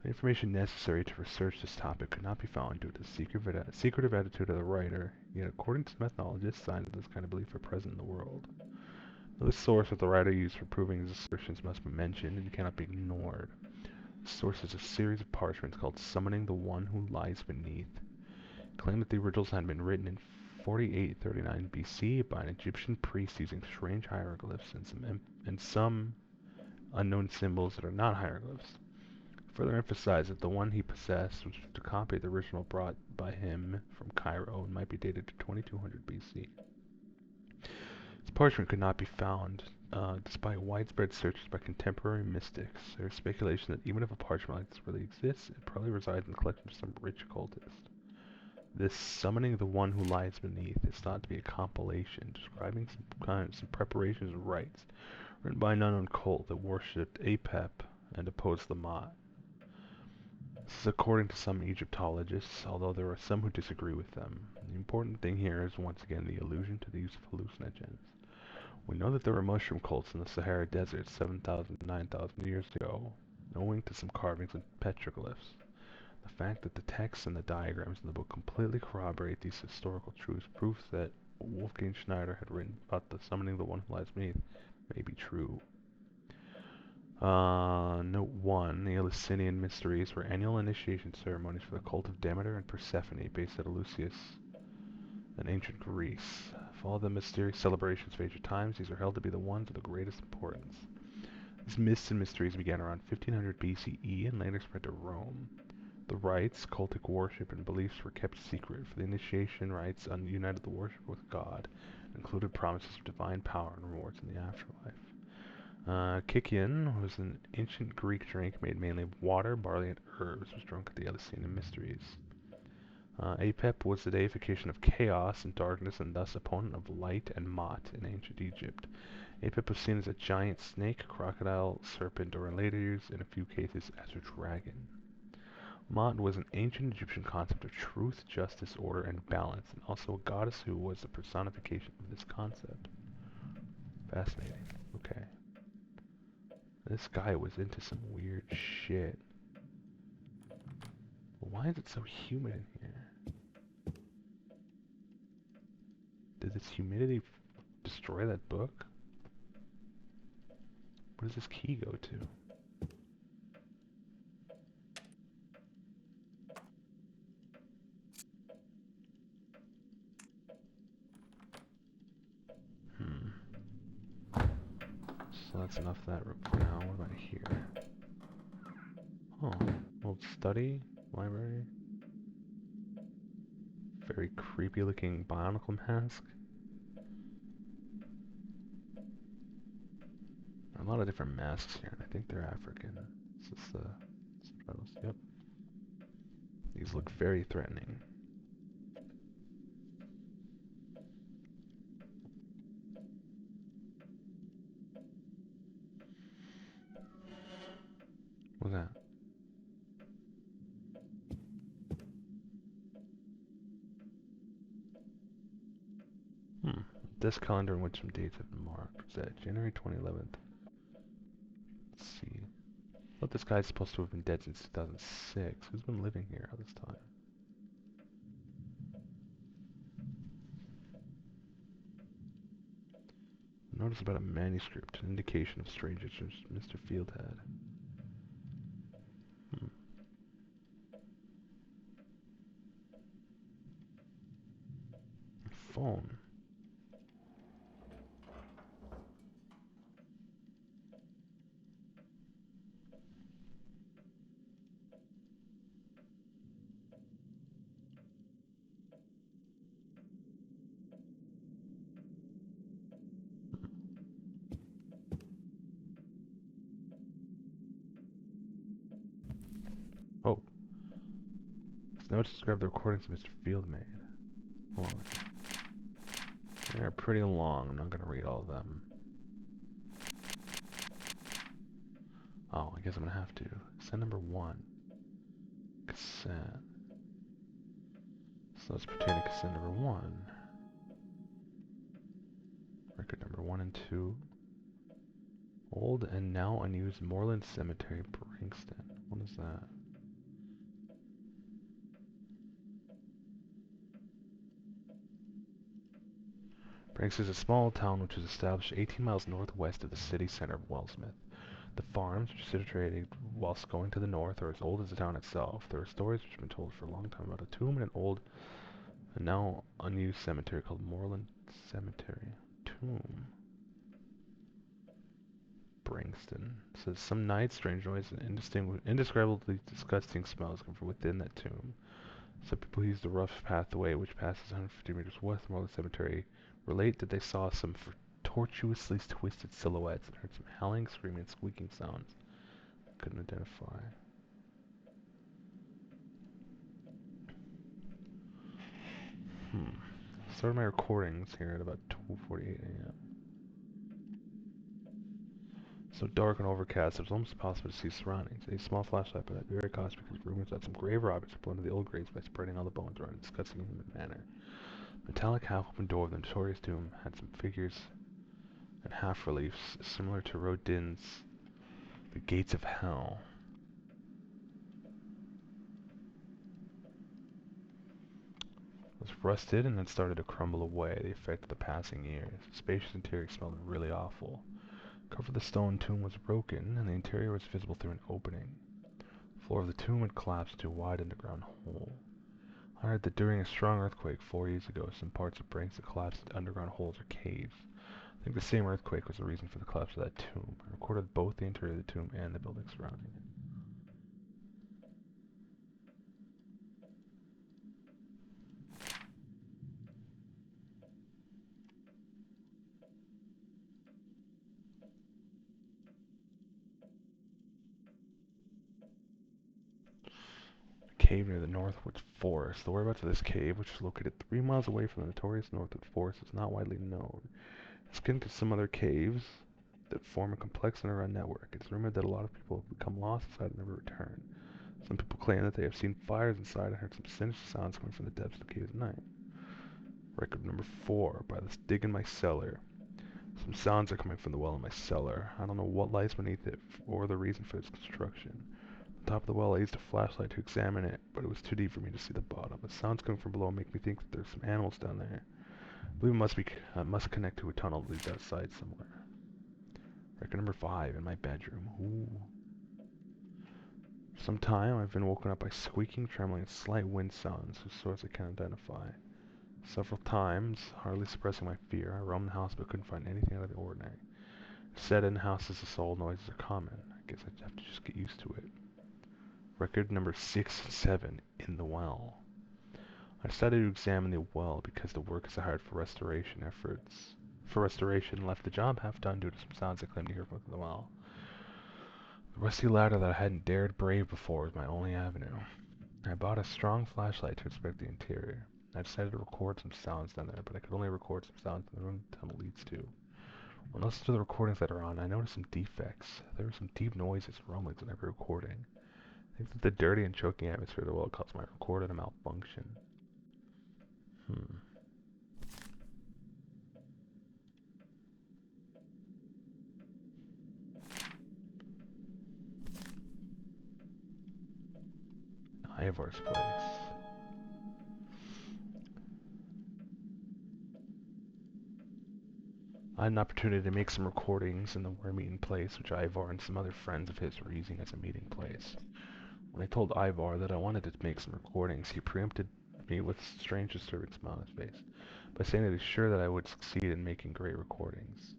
The information necessary to research this topic could not be found due to the secretive attitude of the writer, yet according to ethnologists, signs of this kind of belief are present in the world. The source that the writer used for proving his assertions must be mentioned and cannot be ignored. The source is a series of parchments called Summoning the One Who Lies Beneath. It claimed that the originals had been written in 4839 BC by an Egyptian priest using strange hieroglyphs and some unknown symbols that are not hieroglyphs. Further emphasized that the one he possessed was to copy the original brought by him from Cairo and might be dated to 2200 BC. This parchment could not be found, despite widespread searches by contemporary mystics. There is speculation that even if a parchment like this really exists, it probably resides in the collection of some rich occultist. This Summoning the One Who Lies Beneath is thought to be a compilation describing some preparations and rites written by an unknown cult that worshipped Apep and opposed the Ma'at. This is according to some Egyptologists, although there are some who disagree with them. The important thing here is once again the allusion to the use of hallucinogens. We know that there were mushroom cults in the Sahara Desert 7,000 to 9,000 years ago, owing to some carvings and petroglyphs. The fact that the texts and the diagrams in the book completely corroborate these historical truths proves that Wolfgang Schneider had written about the Summoning the One Who Lies Beneath may be true. Note 1. The Eleusinian Mysteries were annual initiation ceremonies for the cult of Demeter and Persephone, based at Eleusis in ancient Greece. Follow the mysterious celebrations of ancient times. These are held to be the ones of the greatest importance. These myths and mysteries began around 1500 BCE and later spread to Rome. The rites, cultic worship, and beliefs were kept secret, for the initiation rites united the worship with God and included promises of divine power and rewards in the afterlife. Kykion was an ancient Greek drink made mainly of water, barley, and herbs. It was drunk at the Eleusinian Mysteries. Apep was the deification of chaos and darkness, and thus opponent of light and Ma'at in ancient Egypt. Apep was seen as a giant snake, crocodile, serpent, or in later years, in a few cases, as a dragon. Ma'at was an ancient Egyptian concept of truth, justice, order, and balance, and also a goddess who was the personification of this concept. Fascinating. Okay. This guy was into some weird shit. Why is it so humid in here? Did this humidity destroy that book? Where does this key go to? So that's enough of that for now. What about here? Oh, old study, library. Very creepy looking bionicle mask. A lot of different masks here, and I think they're African. Is this the subtitles? Yep. These look very threatening. What's that? This calendar in which some dates have been marked. Was that January 2011th? Let's see. I thought this guy's supposed to have been dead since 2006. Who's been living here all this time? Notice about a manuscript, an indication of strangers Mr. Field had. Phone. notes describe the recordings Mr. Field made. Hold on. They're pretty long. I'm not going to read all of them. Oh, I guess I'm going to have to. Cassette number 1. Cassette. So let's pretend to cassette number 1. Record number 1 and 2. Old and now unused Moreland Cemetery, Brixton. What is that? Brixton is a small town which was established 18 miles northwest of the city center of Wellsmith. The farms, which are situated whilst going to the north, are as old as the town itself. There are stories which have been told for a long time about a tomb in an old and now unused cemetery called Moreland Cemetery. Tomb. Brixton. Says some nights strange noises and indescribably disgusting smells come from within that tomb. Some people use the rough pathway which passes 150 meters west of Moreland Cemetery relate that they saw some tortuously twisted silhouettes and heard some howling, screaming, and squeaking sounds. Couldn't identify. Started my recordings here at about 2:48 a.m. So dark and overcast, it was almost impossible to see surroundings. A small flashlight, but I'd be very cautious because rumors that some grave robbers were blown to the old graves by spreading all the bones around in a disgusting human manner. Metallic half-open door of the notorious tomb had some figures and half-reliefs similar to Rodin's The Gates of Hell. It was rusted and then started to crumble away, the effect of the passing years. The spacious interior smelled really awful. The cover of the stone tomb was broken, and the interior was visible through an opening. The floor of the tomb had collapsed into a wide underground hole. I heard that during a strong earthquake 4 years ago, some parts of Brixton collapsed into underground holes or caves. I think the same earthquake was the reason for the collapse of that tomb. I recorded both the interior of the tomb and the building surrounding it. Cave near the Northwood Forest. The whereabouts of this cave, which is located 3 miles away from the notorious Northwood Forest, is not widely known. It's akin to some other caves that form a complex underground network. It's rumored that a lot of people have become lost inside and never return. Some people claim that they have seen fires inside and heard some sinister sounds coming from the depths of the cave at night. Record number 4, by this dig in my cellar. Some sounds are coming from the well in my cellar. I don't know what lies beneath it or the reason for its construction. On top of the well I used a flashlight to examine it, but it was too deep for me to see the bottom. The sounds coming from below make me think that there's some animals down there. I believe it must connect to a tunnel that leads outside somewhere. Record number 5, in my bedroom. Ooh. For some time I've been woken up by squeaking, trembling, and slight wind sounds whose source I can't identify. Several times, hardly suppressing my fear, I roamed the house but couldn't find anything out of the ordinary. It's said in houses the soul noises are common. I guess I'd have to just get used to it. Record number 6 and 7, in the well. I decided to examine the well because the workers I hired for restoration left the job half done due to some sounds I claimed to hear from within the well. The rusty ladder that I hadn't dared brave before was my only avenue. I bought a strong flashlight to inspect the interior. I decided to record some sounds down there, but I could only record some sounds in the room the tunnel leads to. When I listened to the recordings later on, I noticed some defects. There were some deep noises and rumblings in every recording. I think that the dirty and choking atmosphere of the well caused my recorder to malfunction. Ivar's place. I had an opportunity to make some recordings in the Worm-Eaten place, which Ivar and some other friends of his were using as a meeting place. When I told Ivar that I wanted to make some recordings, he preempted me with a strange disturbing smile on his face, by saying that he's sure that I would succeed in making great recordings.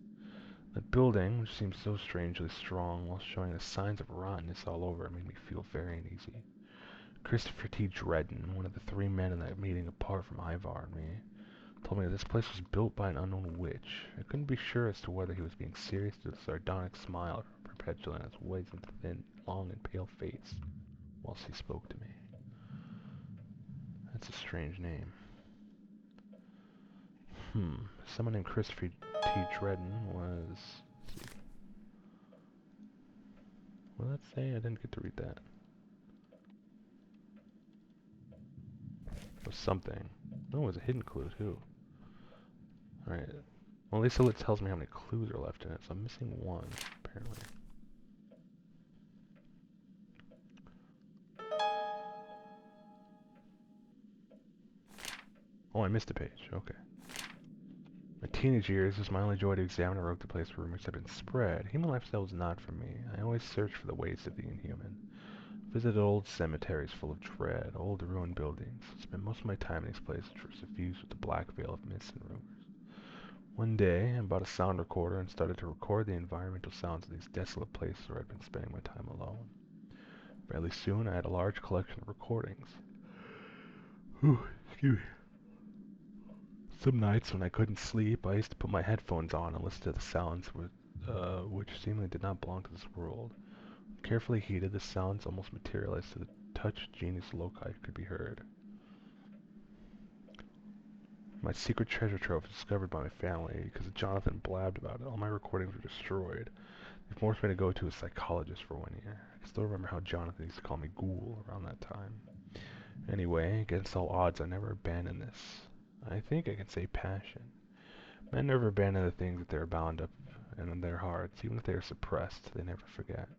That building, which seemed so strangely strong while showing the signs of rottenness all over it, made me feel very uneasy. Christopher T. Dredden, one of the 3 men in that meeting apart from Ivar and me, told me that this place was built by an unknown witch. I couldn't be sure as to whether he was being serious to the sardonic smile perpetually on his white and thin, long and pale face whilst he spoke to me. That's a strange name. Someone named Christopher T. Dredden was... Let's see. What did that say? I didn't get to read that. It was something. No, it was a hidden clue, too. Alright. Well, at least it tells me how many clues are left in it, so I'm missing one, apparently. Oh, I missed a page. Okay. My teenage years was my only joy to examine and work the place where rumors had been spread. Human lifestyle was not for me. I always searched for the ways of the inhuman. Visited old cemeteries full of dread, old ruined buildings. Spent most of my time in these places which were suffused with the black veil of myths and rumors. One day, I bought a sound recorder and started to record the environmental sounds of these desolate places where I'd been spending my time alone. Fairly soon, I had a large collection of recordings. Excuse me. Some nights when I couldn't sleep, I used to put my headphones on and listen to the sounds which seemingly did not belong to this world. Carefully heated, the sounds almost materialized to the touch genius loci could be heard. My secret treasure trove was discovered by my family because Jonathan blabbed about it. All my recordings were destroyed. They forced me to go to a psychologist for 1 year. I can still remember how Jonathan used to call me ghoul around that time. Anyway, against all odds, I never abandoned this. I think I can say passion. Men never abandon the things that they're bound up in their hearts. Even if they are suppressed, they never forget.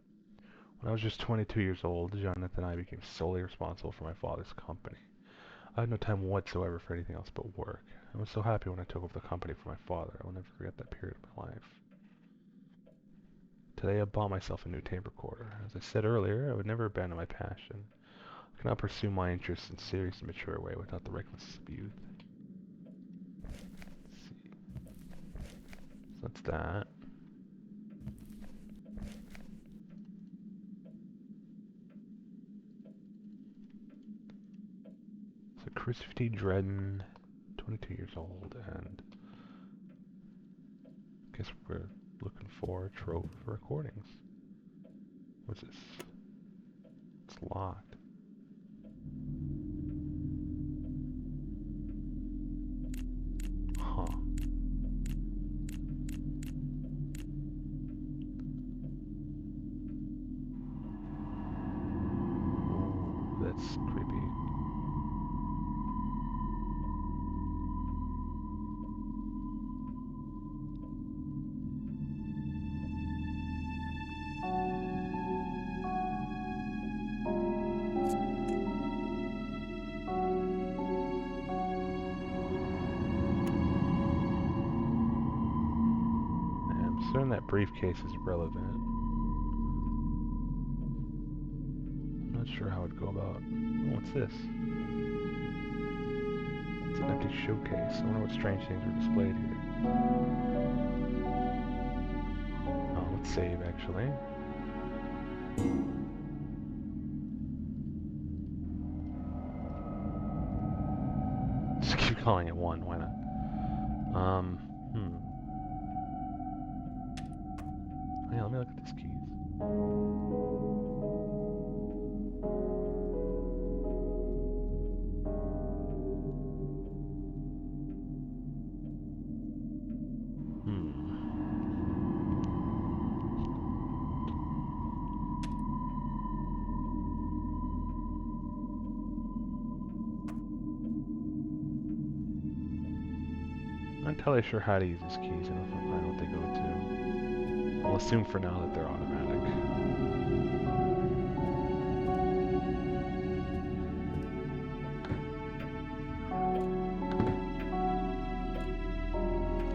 When I was just 22 years old, Jonathan and I became solely responsible for my father's company. I had no time whatsoever for anything else but work. I was so happy when I took over the company for my father. I will never forget that period of my life. Today I bought myself a new tape recorder. As I said earlier, I would never abandon my passion. I cannot pursue my interests in a serious and mature way without the recklessness of youth. Let's see. So that's that. So Christopher T. Dredden, 22 years old, and I guess we're looking for a trove of recordings. What's this? It's locked. Huh. Ooh, that's creepy. I'm certain that briefcase is relevant. I'm not sure how it'd go about. Oh, what's this? It's an empty showcase. I wonder what strange things are displayed here. Oh, let's save actually. Just keep calling it one, why not? Yeah, let me look at these keys. I'm not entirely sure how to use these keys. I don't know if I'll find what they go to. I'll assume for now that they're automatic.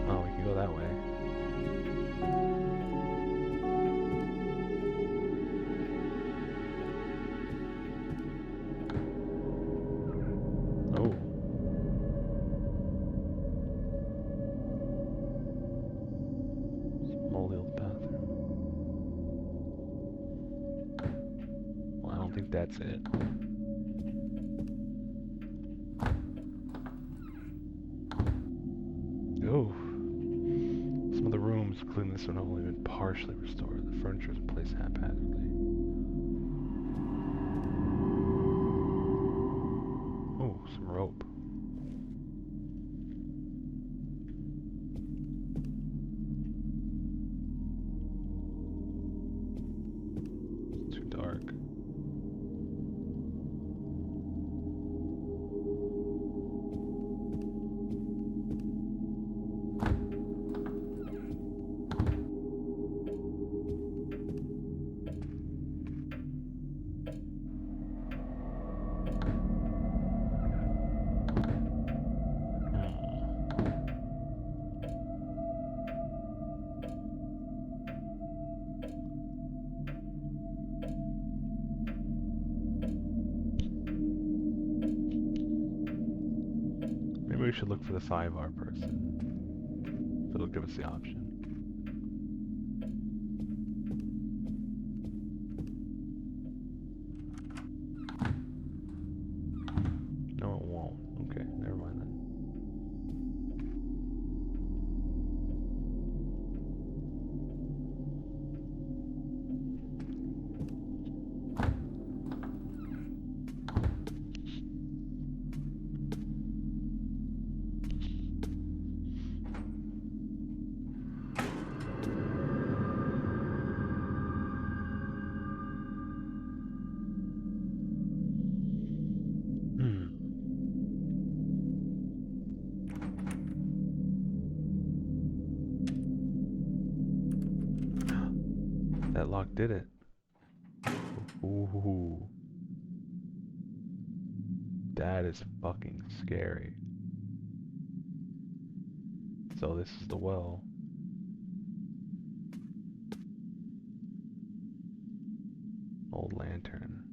Oh, we can go that way. Oh. Moldy old bathroom. Well, I don't think that's it. Oh. Some of the rooms, including this one, have only been partially restored. The furniture is in place haphazardly. Oh, some rope. It's too dark. Maybe we should look for the Cyvar person. If it'll give us the option. No, it won't. Okay, never mind then. That lock did it. Ooh. That is fucking scary. So this is the well. Old lantern.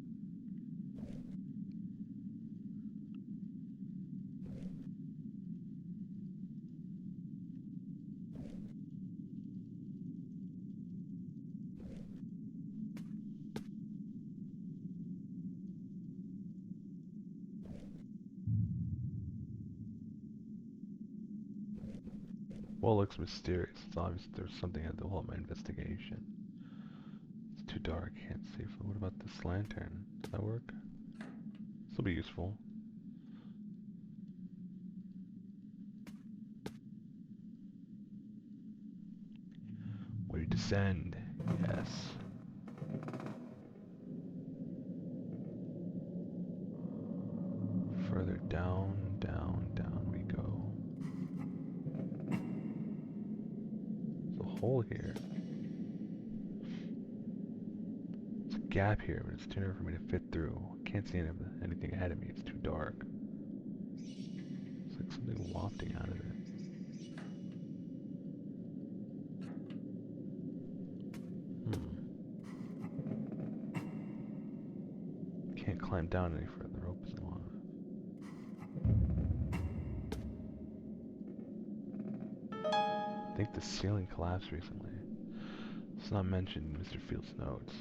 Well, it looks mysterious. It's obvious there's something at the whole of my investigation. It's too dark, can't see. What about this lantern? Does that work? This will be useful. We descend. Yes. Further down, down, down we go. There's a hole here. There's a gap here, but it's too narrow for me to fit through. I can't see anything ahead of me. It's too dark. It's like something wafting out of it. Can't climb down any further. The rope isn't long enough. I think the ceiling collapsed recently. It's not mentioned in Mr. Field's notes.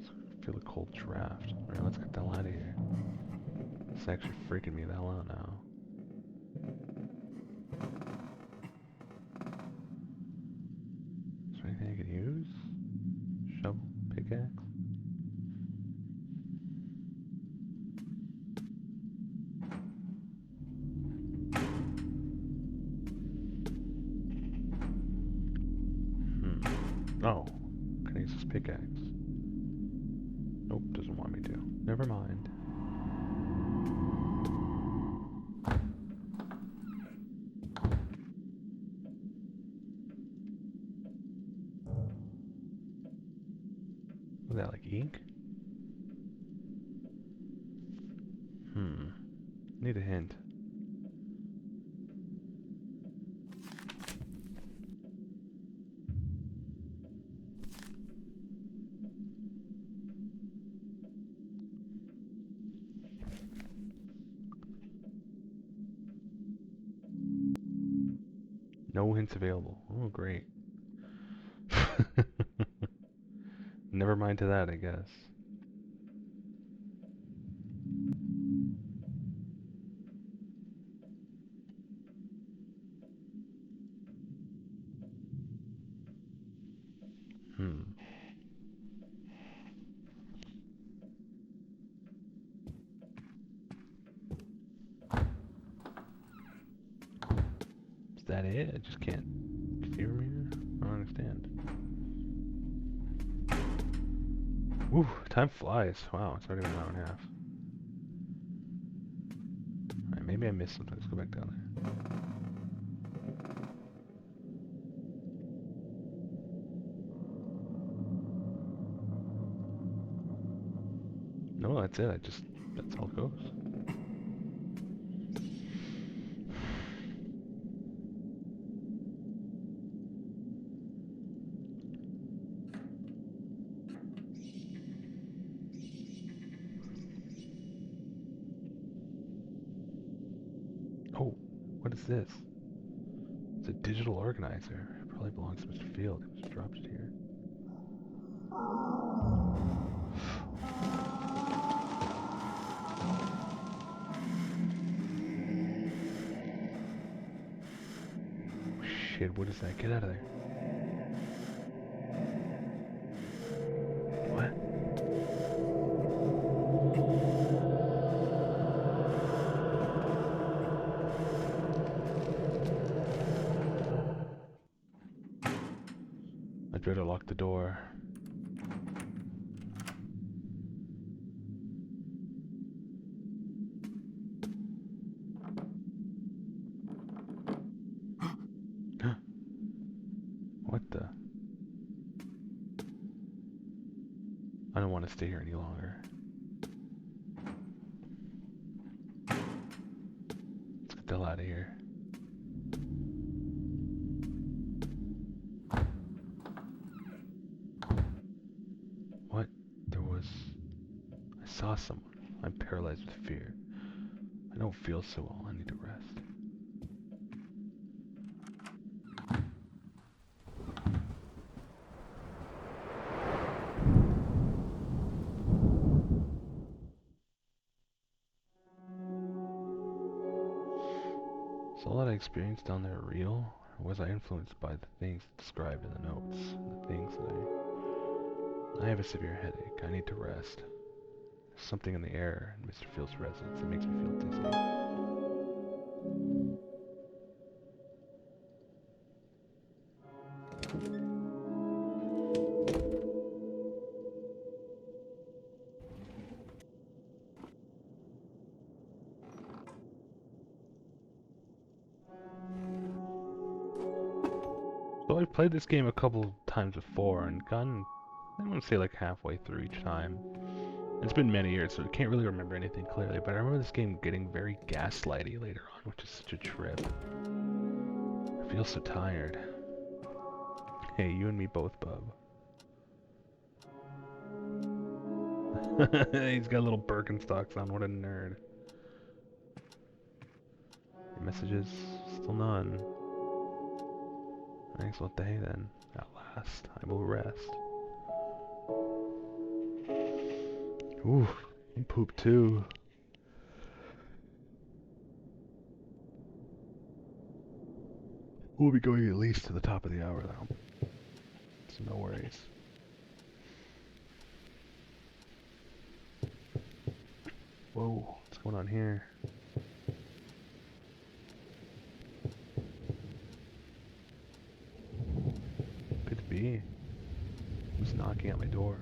I feel a cold draft. Alright, let's get the hell out of here. It's actually freaking me the hell out now. Is there anything I can use? Shovel? Pickaxe? Oh, can I use this pickaxe? Nope, doesn't want me to. Never mind. Was that like ink? Need a hint. No hints available. Oh, great. Never mind to that, I guess. that it? I just can't see from here? I don't understand. Ooh, time flies. Wow, it's already been an hour and a half. Alright, maybe I missed something. Let's go back down there. No, that's it. That's all it goes. Oh, what is this? It's a digital organizer. It probably belongs to Mr. Field. It just dropped it here. Shit, what is that? Get out of there. What? I'd better lock the door. What the? I don't want to stay here any longer. Let's get the hell out of here. What? There was... I saw someone. I'm paralyzed with fear. I don't feel so well. I need to rest. Is all that I experienced down there real? Or was I influenced by the things described in the notes? The things that I have a severe headache. I need to rest. There's something in the air in Mr. Field's residence that makes me feel dizzy. So I've played this game a couple times before and gotten, I wouldn't say like halfway through each time. It's been many years, so I can't really remember anything clearly, but I remember this game getting very gaslighty later on, which is such a trip. I feel so tired. Hey, you and me both, bub. He's got little Birkenstocks on, what a nerd. Messages, still none. Thanks, what day then? At last, I will rest. Ooh, I'm pooped too. We'll be going at least to the top of the hour though. So no worries. Whoa, what's going on here? Could it be? Who's knocking at my door?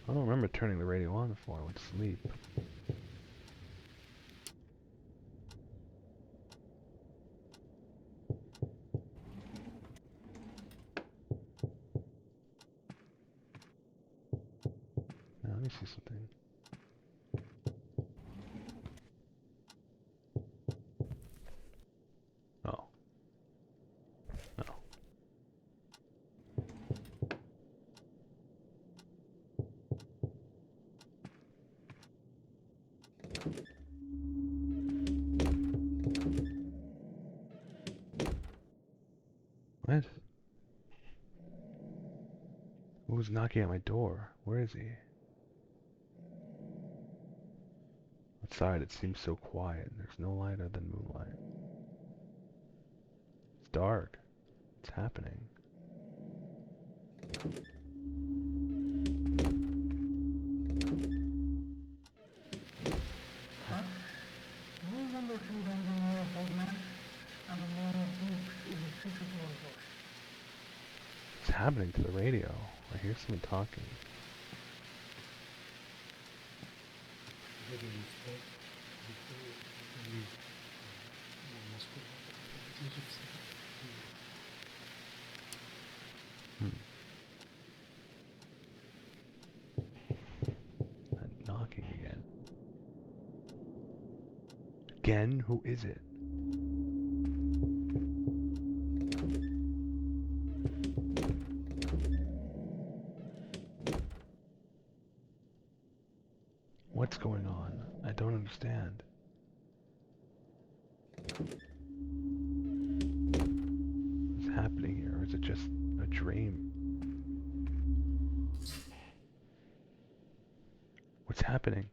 I don't remember turning the radio on before I went to sleep. Now, let me see something. Oh. No. What? Who's knocking at my door? Where is he? Outside it seems so quiet. There's no light other than moonlight. It's dark. What's happening? happening to the radio? I hear someone talking. That knocking again. Again? Who is it? What's going on? I don't understand. What's happening here? Or is it just a dream? What's happening?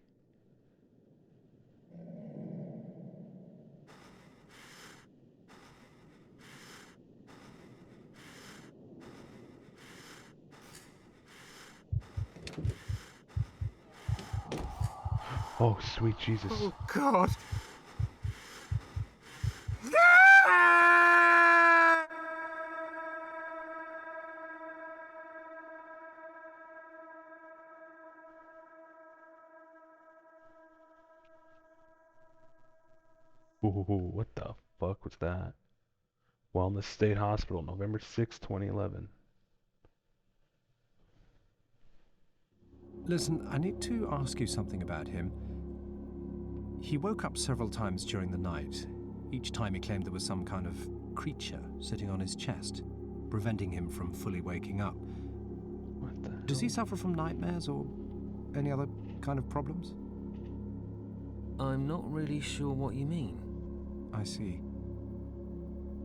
Oh, sweet Jesus. Oh, God. Ooh, what the fuck was that? Wellness State Hospital, November 6, 2011. Listen, I need to ask you something about him. He woke up several times during the night. Each time he claimed there was some kind of creature sitting on his chest, preventing him from fully waking up. What the hell? Does he suffer from nightmares or any other kind of problems? I'm not really sure what you mean. I see.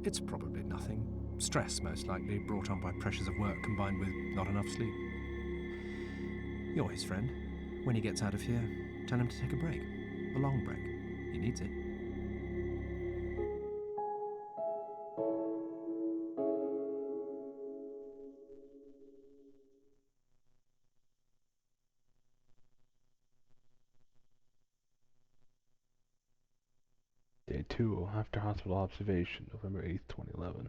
It's probably nothing. Stress, most likely, brought on by pressures of work combined with not enough sleep. You're his friend. When he gets out of here, tell him to take a break. A long break. He needs it. Day 2, after hospital observation, November 8th, 2011.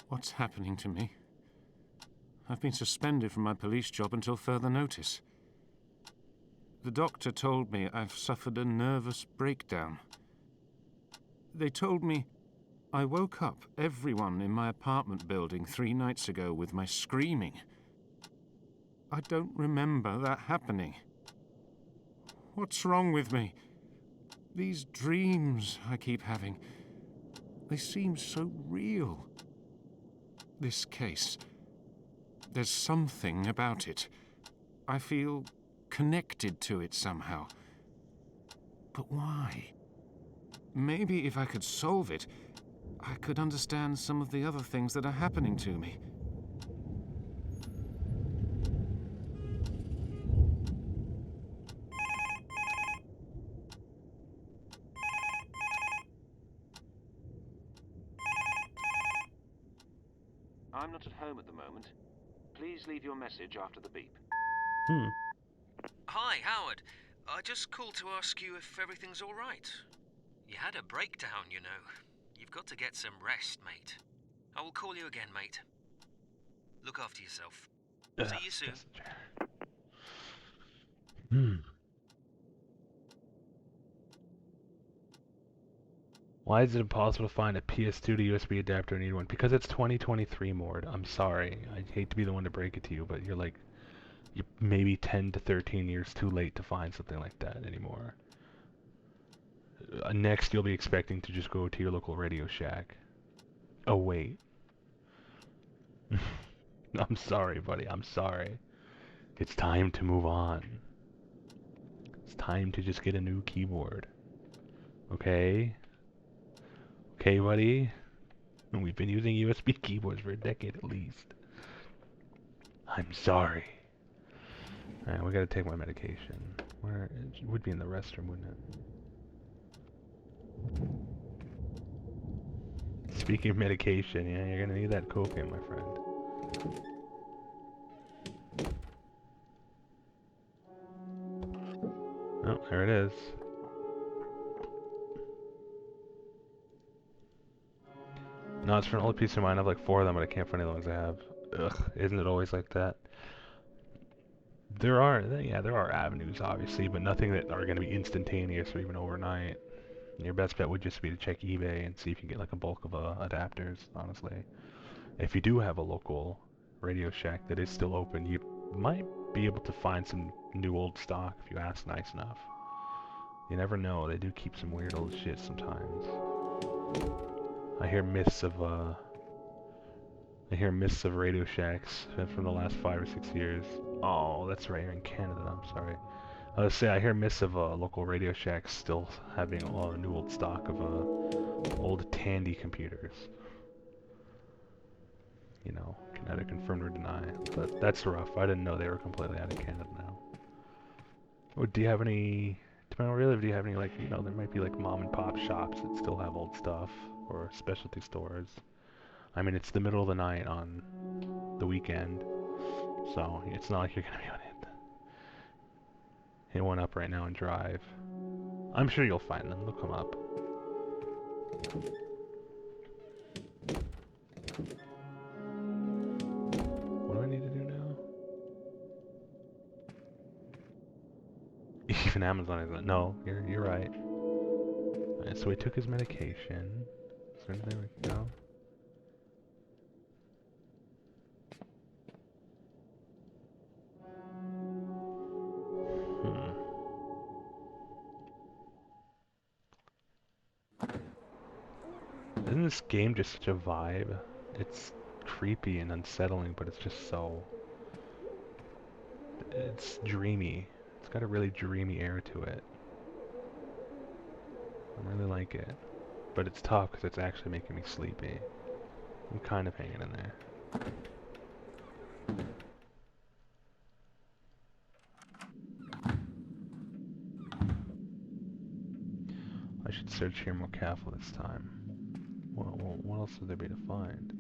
What's happening to me? I've been suspended from my police job until further notice. The doctor told me I've suffered a nervous breakdown. They told me I woke up everyone in my apartment building 3 nights ago with my screaming. I don't remember that happening. What's wrong with me? These dreams I keep having, they seem so real. This case, there's something about it. I feel connected to it somehow. But why? Maybe if I could solve it, I could understand some of the other things that are happening to me. I'm not at home at the moment. Please leave your message after the beep. Hi, Howard. I just called to ask you if everything's all right. You had a breakdown, you know. You've got to get some rest, mate. I will call you again, mate. Look after yourself. See you soon. Why is it impossible to find a PS2 to USB adapter? I need one. Because it's 2023, Mord. I'm sorry. I hate to be the one to break it to you, but you're maybe 10 to 13 years too late to find something like that anymore. Next, you'll be expecting to just go to your local Radio Shack. Oh, wait. I'm sorry, buddy. I'm sorry. It's time to move on. It's time to just get a new keyboard. Okay? Okay, buddy? We've been using USB keyboards for a decade at least. I'm sorry. Alright, we gotta take my medication. Where? It would be in the restroom, wouldn't it? Speaking of medication, yeah, you're gonna need that cocaine, my friend. Oh, there it is. No, it's for an old piece of mine. I have like 4 of them, but I can't find any ones I have. Ugh, isn't it always like that? There are avenues, obviously, but nothing that are going to be instantaneous or even overnight. Your best bet would just be to check eBay and see if you can get like a bulk of adapters, honestly. If you do have a local Radio Shack that is still open, you might be able to find some new old stock if you ask nice enough. You never know, they do keep some weird old shit sometimes. I hear myths of Radio Shacks from the last 5 or 6 years. Oh, that's right, you're in Canada, I'm sorry. I was say I hear myths of local Radio Shacks still having a new old stock of old Tandy computers. You know, can neither confirm nor deny. But that's rough. I didn't know they were completely out of Canada now. Oh, do you have any? Do you have any, like, you know, there might be like mom and pop shops that still have old stuff, or specialty stores. I mean, it's the middle of the night on the weekend, so it's not like you're gonna be able to hit one up right now and drive. I'm sure you'll find them. They'll come up. What do I need to do now? Even Amazon isn't. No, you're right. Alright, so he took his medication. So there we go. Isn't this game just such a vibe? It's creepy and unsettling, but it's just so... It's dreamy. It's got a really dreamy air to it. I really like it. But it's tough because it's actually making me sleepy. I'm kind of hanging in there. I should search here more careful this time. What else would there be to find?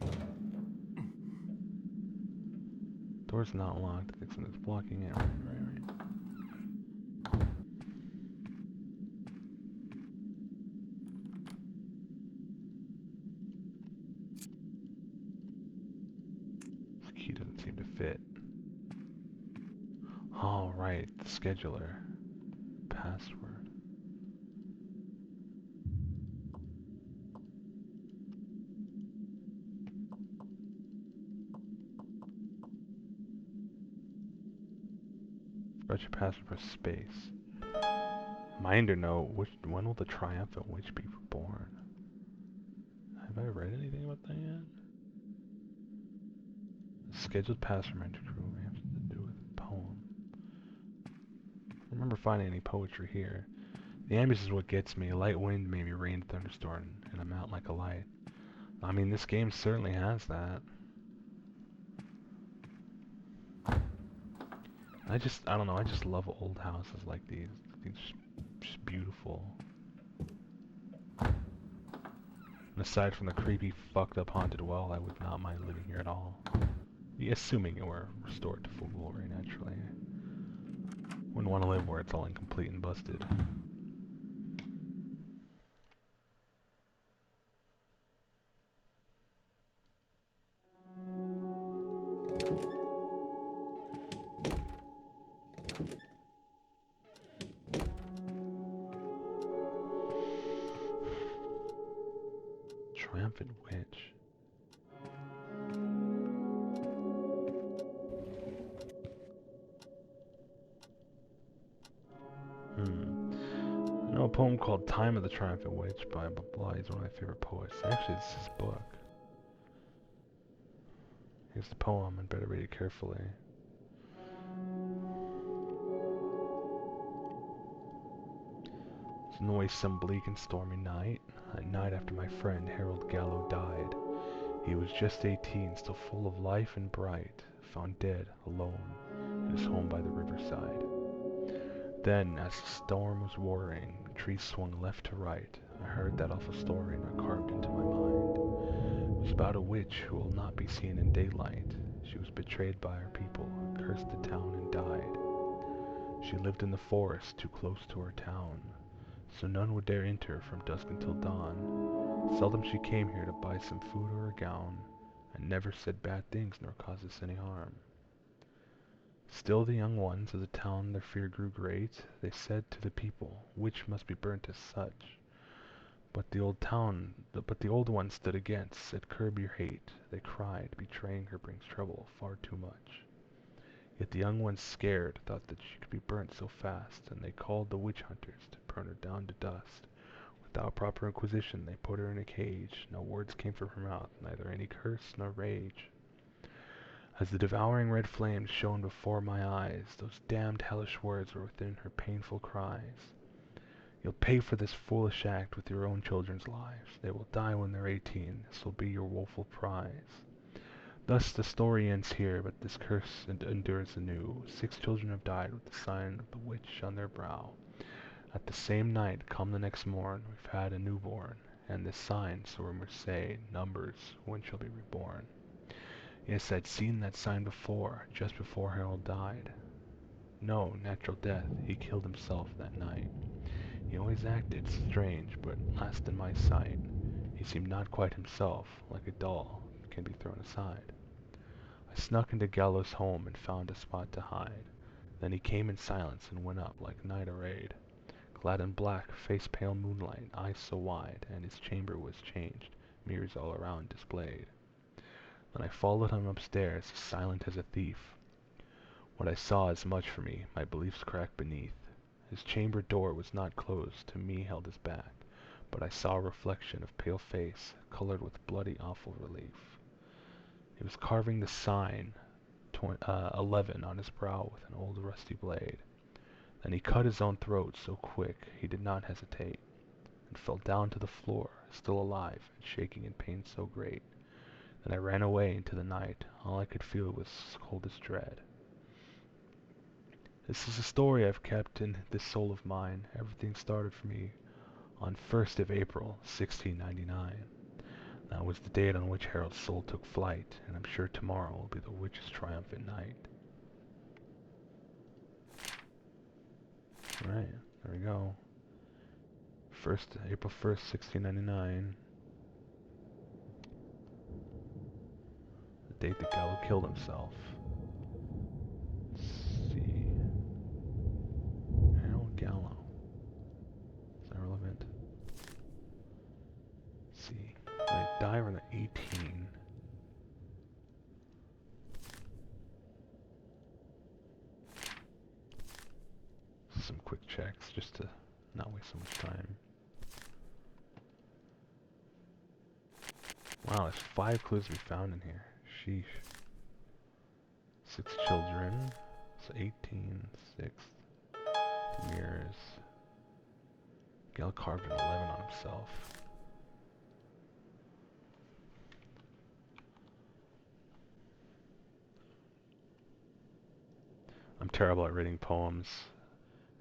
Door's not locked. I think something's blocking it. Right. This key doesn't seem to fit. Oh, right. The scheduler. Password. Forgot your password for space. Minder note. When will the triumphant witch be reborn? Have I read anything about that yet? Scheduled password mentor crew may have something to do with the poem. I remember finding any poetry here. The ambience is what gets me. Light wind, maybe rain, thunderstorm, and I'm out like a light. I mean, this game certainly has that. I don't know, I just love old houses like these. They're just beautiful. And aside from the creepy, fucked up haunted well, I would not mind living here at all. Assuming it were restored to full glory, naturally. Wouldn't want to live where it's all incomplete and busted. Triumphant witch. I know a poem called Time of the Triumphant Witch by blah blah. He's one of my favorite poets. Actually, this is his book. Here's the poem, and better read it carefully. It's noise some bleak and stormy night. A night after my friend Harold Gallo died. He was just 18, still full of life and bright, found dead, alone, in his home by the riverside. Then, as the storm was roaring, trees swung left to right, I heard that awful story and it carved into my mind. It was about a witch who will not be seen in daylight. She was betrayed by her people, cursed the town and died. She lived in the forest, too close to her town. so none would dare enter from dusk until dawn. Seldom she came here to buy some food or a gown, and never said bad things nor caused us any harm. Still the young ones of the town their fear grew great. They said to the people, "Witch must be burnt as such." But the old ones stood against, said, "Curb your hate." They cried, "Betraying her brings trouble far too much." Yet the young ones, scared, thought that she could be burnt so fast, and they called the witch hunters to burn her down to dust. Without proper inquisition, they put her in a cage. No words came from her mouth, neither any curse nor rage. As the devouring red flames shone before my eyes, those damned hellish words were within her painful cries. "You'll pay for this foolish act with your own children's lives. They will die when they're 18. This will be your woeful prize." Thus the story ends here, but this curse endures anew. 6 children have died with the sign of the witch on their brow. At the same night, come the next morn, we've had a newborn, and this sign, so rumors say, numbers when shall be reborn. Yes, I'd seen that sign before, just before Harold died. No, natural death, he killed himself that night. He always acted strange, but last in my sight, he seemed not quite himself, like a doll that can be thrown aside. I snuck into Gallows' home and found a spot to hide. Then he came in silence and went up like night arrayed, clad in black, face pale moonlight, eyes so wide, and his chamber was changed, mirrors all around displayed. Then I followed him upstairs, silent as a thief. What I saw is much for me, my beliefs cracked beneath. His chamber door was not closed, to me held his back, but I saw a reflection of pale face, colored with bloody awful relief. He was carving the sign 11 on his brow with an old rusty blade. Then he cut his own throat so quick he did not hesitate, and fell down to the floor, still alive, and shaking in pain so great. Then I ran away into the night. All I could feel was coldest dread. This is a story I've kept in this soul of mine. Everything started for me on 1st of April, 1699. That was the date on which Harold's soul took flight, and I'm sure tomorrow will be the witch's triumphant night. Alright, there we go. April 1st, 1699. The date that Gallo killed himself. Let's see. Harold Gallo. Is that relevant? Let's see. I die on the 18. Some quick checks just to not waste so much time. Wow, there's 5 clues to be found in here. Sheesh. 6 children. So 18, 6. Mirrors. Gal carved an 11 on himself. I'm terrible at reading poems.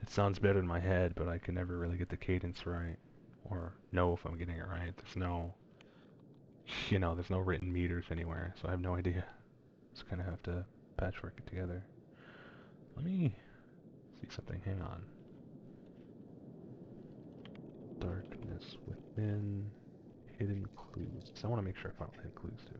It sounds better in my head, but I can never really get the cadence right. Or know if I'm getting it right. There's no, there's no written meters anywhere, so I have no idea. Just kind of have to patchwork it together. Let me see something. Hang on. Darkness within. Hidden clues. So I want to make sure I find hidden clues too.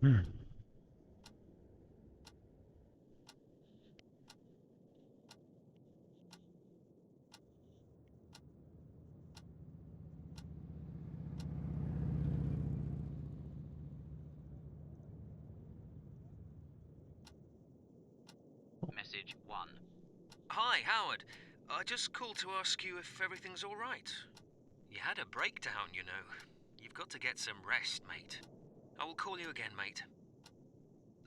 Hmm. Message 1. Hi, Howard. I just called to ask you if everything's all right. You had a breakdown, you know. You've got to get some rest, mate. I will call you again, mate.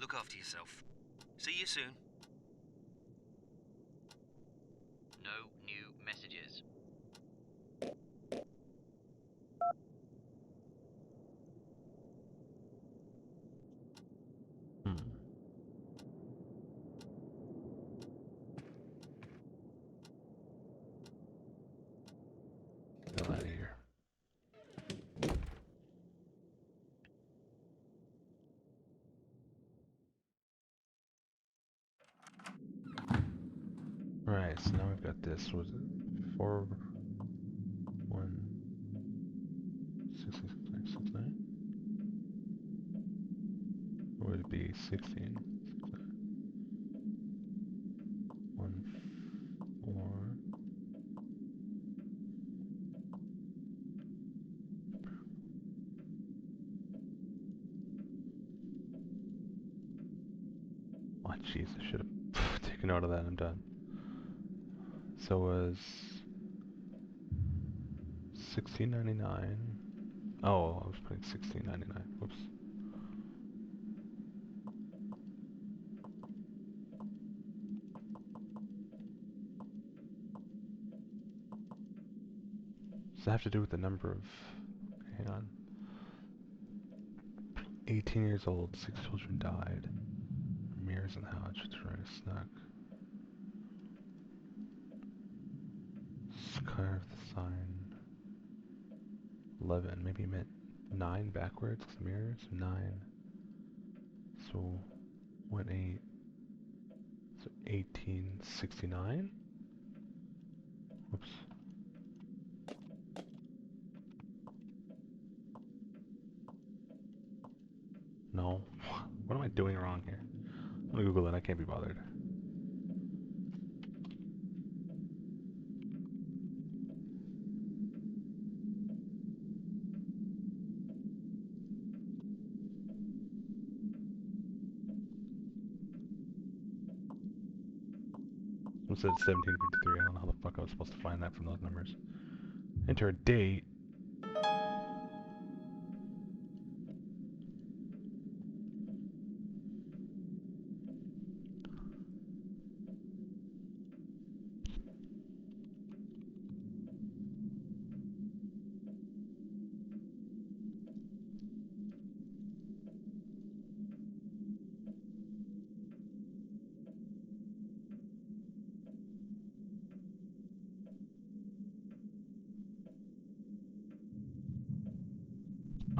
Look after yourself. See you soon. No new messages. Hmm. Get out of here. Right, so now we've got this. Was it 4, 1, 6, 6, 6, 6, 9? Or would it be 16? 1, 4. Oh, jeez, I should have taken note of that. I'm done. So it was 16.99. Oh, I was putting 16.99. Whoops. Does that have to do with the number of? Hang on. 18 years old, 6 children died. Mirrors in the house, trying to snuck. Carve the sign. 11, maybe you meant 9 backwards, because mirrors, 9. So, 1, 8. So, 1869? Whoops. No. What am I doing wrong here? I'm gonna Google it, I can't be bothered. It said 1753, I don't know how the fuck I was supposed to find that from those numbers. Enter a date.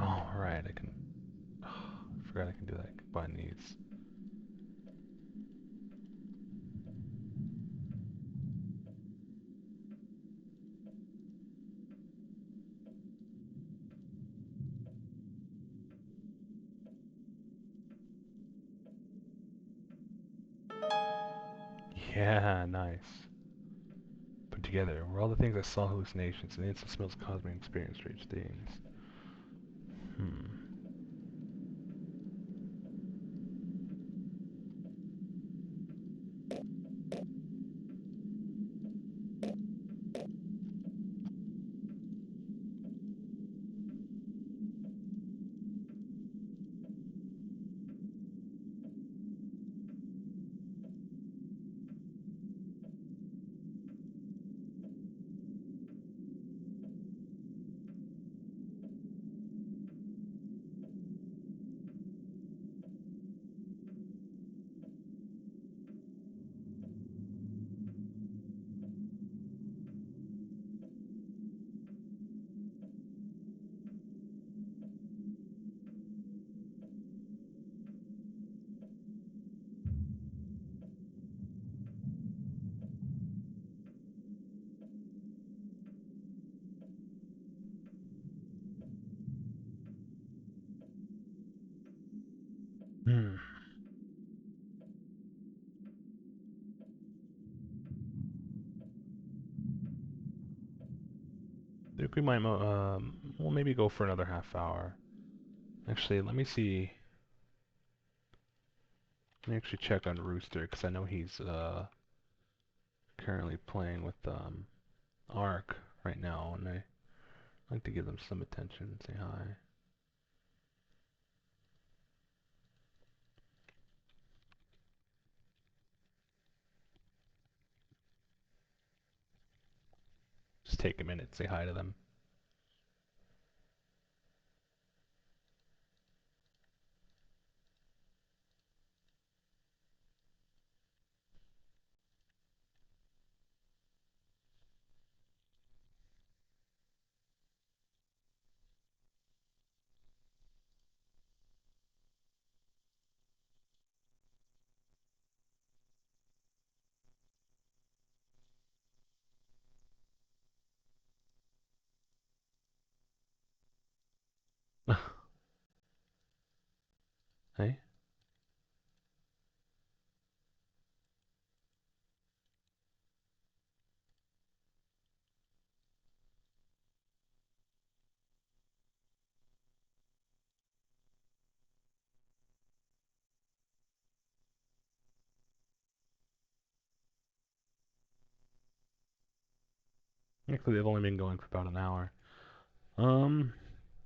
Oh, right, I can... Oh, I forgot I can do that. Combine these. Yeah, nice. Put together. Were all the things I saw hallucinations, and the instant smells caused me to experience strange things. Hmm. Hmm. I think we might, well, maybe go for another half hour. Actually, let me see. Let me actually check on Rooster, because I know he's, currently playing with, Ark right now, and I like to give them some attention and say hi. just take a minute, say hi to them. Hey? Actually, they've only been going for about an hour.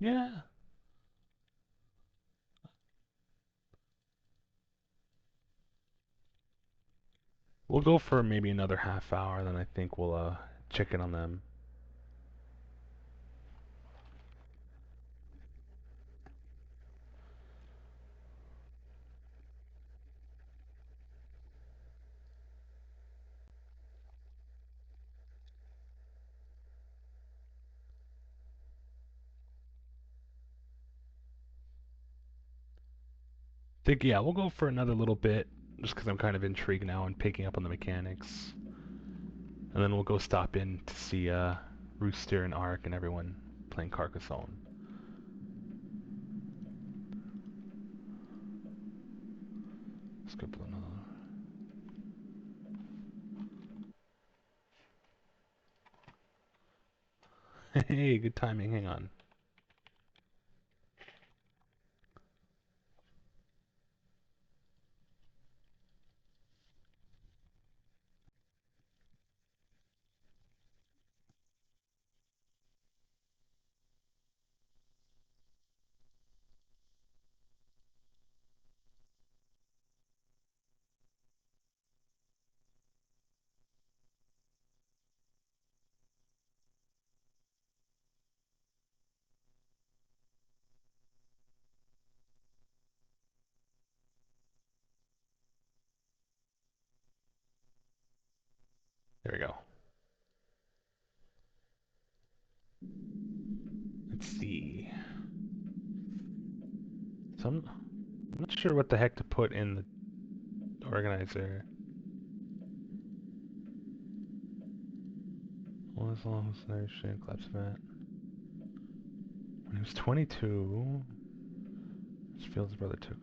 Yeah. We'll go for maybe another half hour, then I think we'll check in on them. Think, yeah, we'll go for another little bit, just because I'm kind of intrigued now and picking up on the mechanics. And then we'll go stop in to see Rooster and Ark and everyone playing Carcassonne. Let's go put another. Hey, good timing, hang on. There we go. Let's see. So I'm not sure what the heck to put in the organizer. What was the longest narration collapse event? When he was 22, his Field's brother took.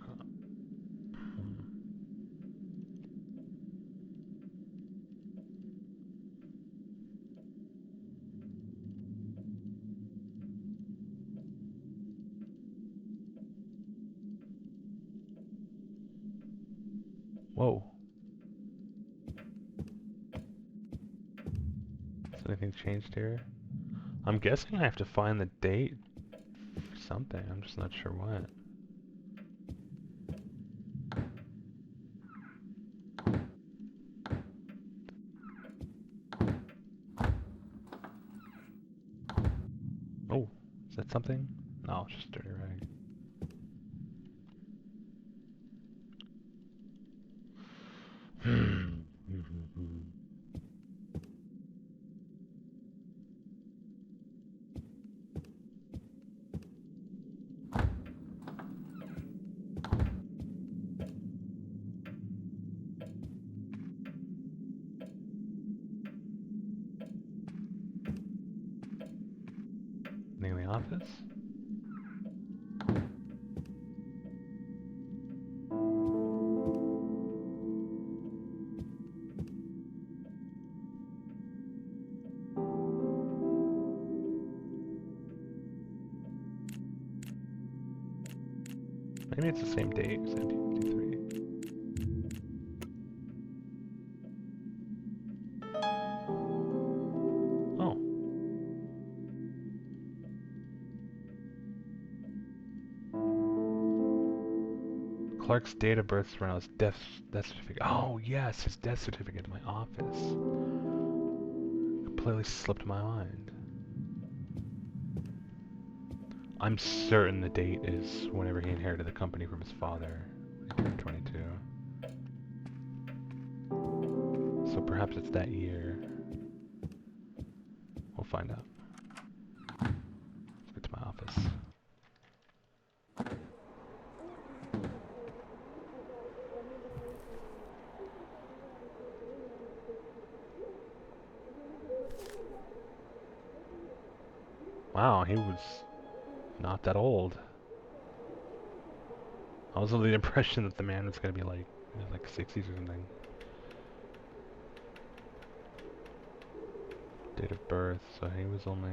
Whoa. Has anything changed here? I'm guessing I have to find the date for something. I'm just not sure what. Oh, is that something? No, it's just dirty rag. Anything in the office? Maybe it's the same date, 1753. Oh. Clark's date of birth is around his death certificate. Oh, yes, his death certificate in my office. completely slipped my mind. I'm certain the date is whenever he inherited the company from his father. He turned 22. So perhaps it's that year. We'll find out. Let's get to my office. Wow, he was not that old. I was under the impression that the man was gonna be like, in his, like 60s or something. Date of birth, so he was only...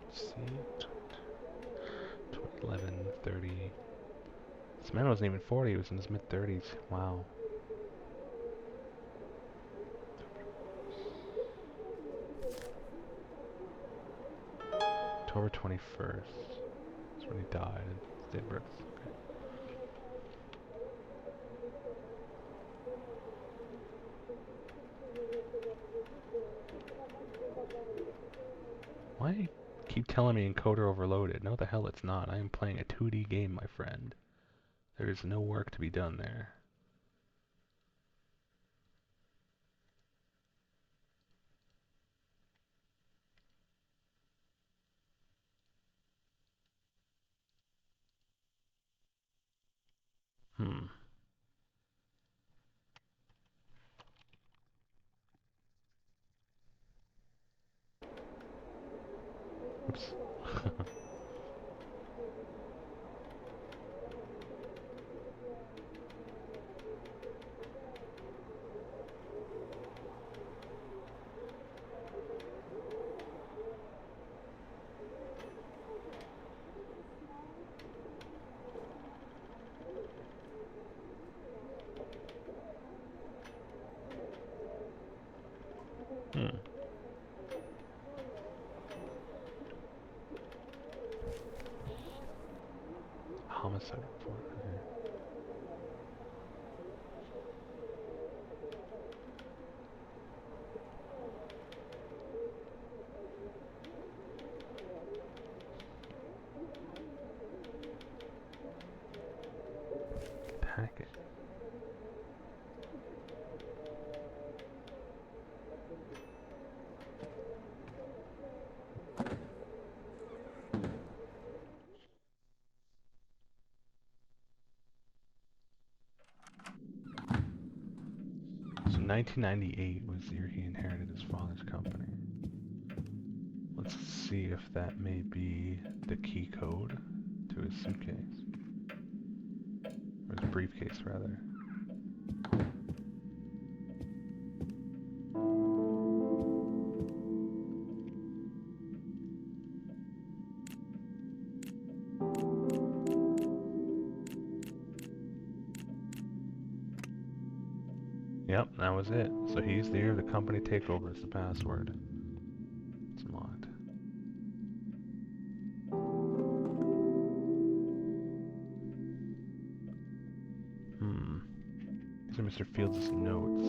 Let's see... 11, 30... This man wasn't even 40, he was in his mid-30s. Wow. October 21st. That's when he died. His date of birth. Okay. Why keep telling me encoder overloaded? No, the hell it's not. I am playing a 2D game, my friend. There is no work to be done there. Hmm. Oops. Hmm. Homicide report. Okay. Packet. So 1998 was the year he inherited his father's company. Let's see if that may be the key code to his suitcase. Or his briefcase, rather. Yep, that was it. So he's the year of the company takeover is the password. It's unlocked. Hmm. These are Mr. Fields' notes.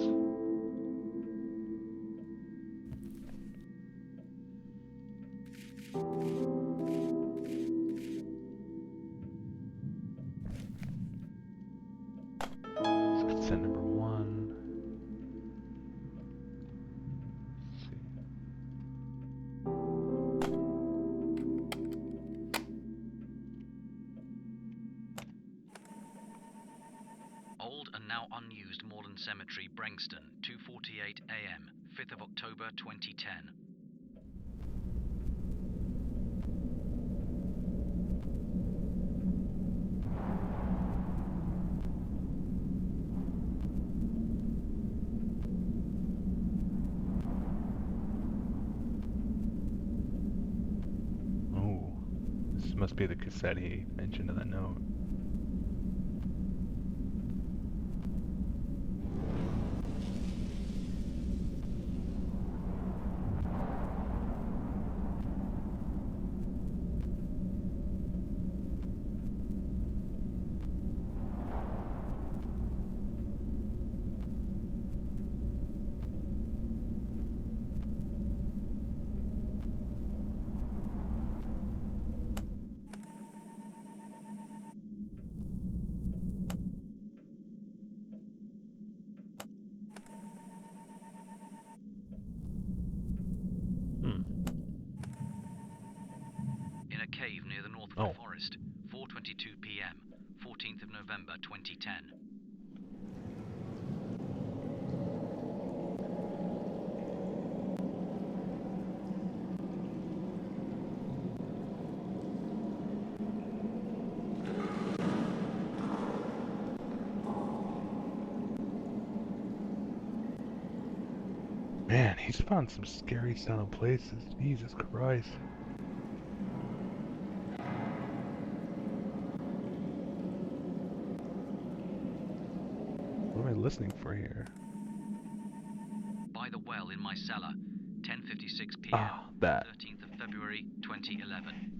So consent number 1. Let's see. Old and now unused Moorland Cemetery, Brengston, 2:48 a.m., 5th of October 2010. Oh, this must be the cassette he mentioned in that note. Forest, 4:22 p.m., 14th of November 2010. Man, he's found some scary sounding places. Jesus Christ. What am I listening for here? By the well in my cellar, 10:56 p.m., Ah, that. 13th of February 2011.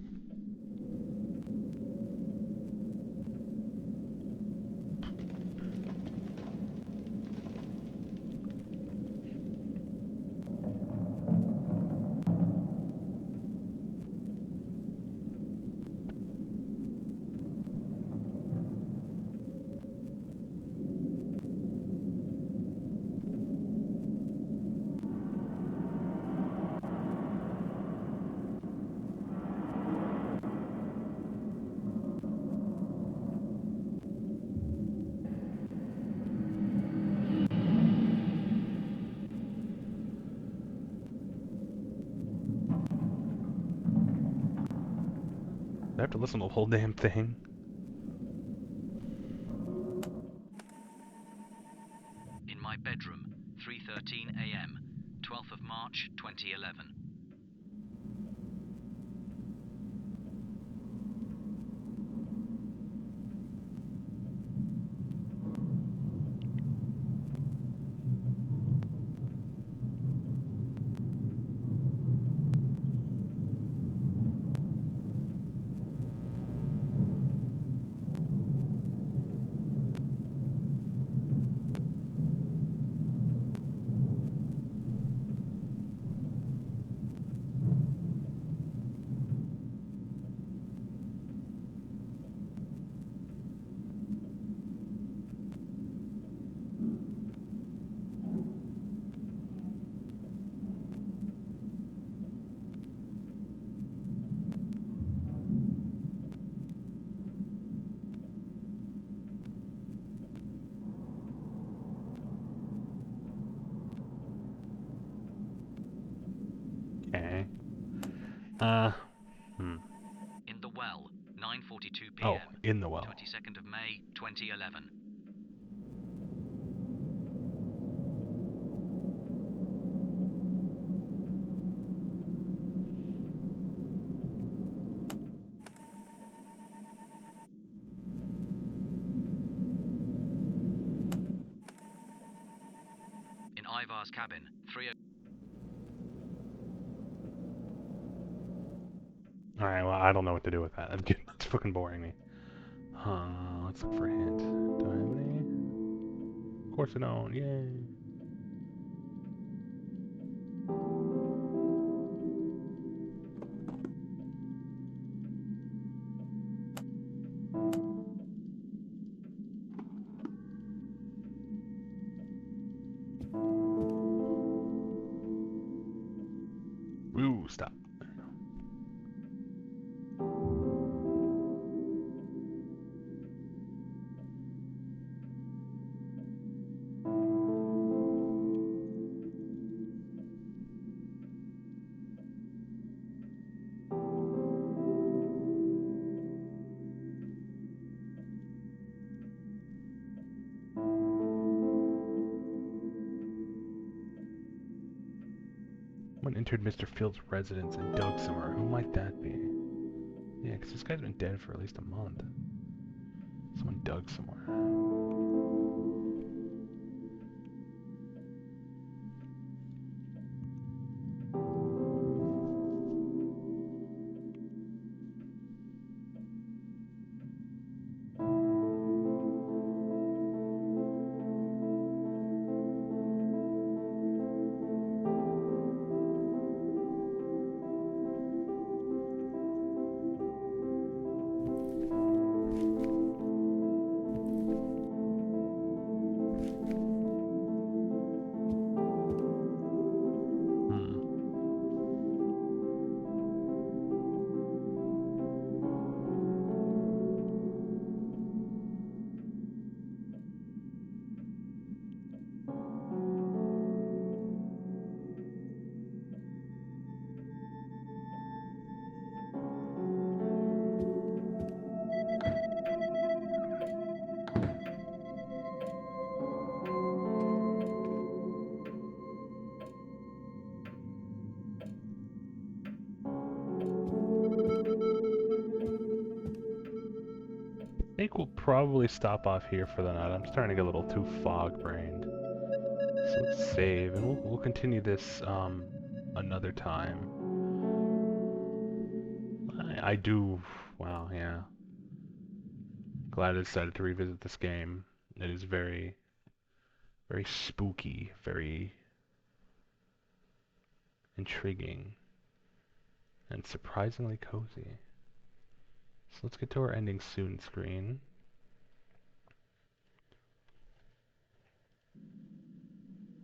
I have to listen to the whole damn thing. In my bedroom, 3:13 a.m., 12th of March 2011. Okay. In the well, 9:42 Oh, p.m., in the well. 22nd of May 2011. In Ivar's cabin, 3:00. Alright, well, I don't know what to do with that. It's fucking boring me. Let's look for a hint. Do I have any? Of course I don't. Yay. Ooh, stop. Someone entered Mr. Field's residence and dug somewhere. Who might that be? Yeah, because this guy's been dead for at least a month. Someone dug somewhere. think we'll probably stop off here for the night. I'm starting to get a little too fog-brained. So let's save, and we'll continue this another time. I do. Wow, yeah. Glad I decided to revisit this game. It is very, very spooky, very intriguing, and surprisingly cozy. So let's get to our ending soon screen.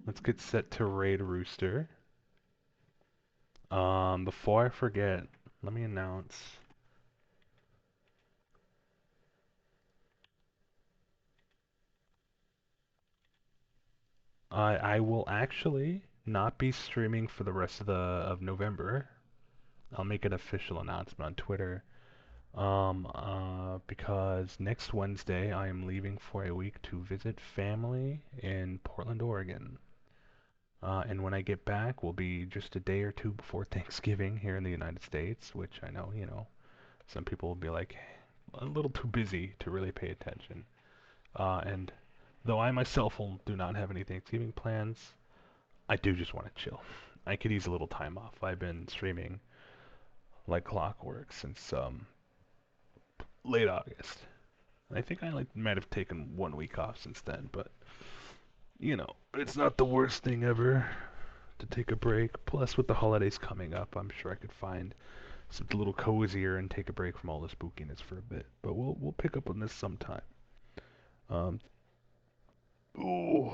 Let's get set to raid Rooster. Before I forget, let me announce. I will actually not be streaming for the rest of November. I'll make an official announcement on Twitter. Because next Wednesday I am leaving for a week to visit family in Portland, Oregon. And when I get back, will be just a day or two before Thanksgiving here in the United States, which I know, some people will be like a little too busy to really pay attention. And though I myself do not have any Thanksgiving plans, I do just want to chill. I could use a little time off. I've been streaming like clockwork since late August. I think I might have taken 1 week off since then, but it's not the worst thing ever to take a break. Plus, with the holidays coming up, I'm sure I could find something a little cozier and take a break from all the spookiness for a bit. But we'll pick up on this sometime. Um, ooh.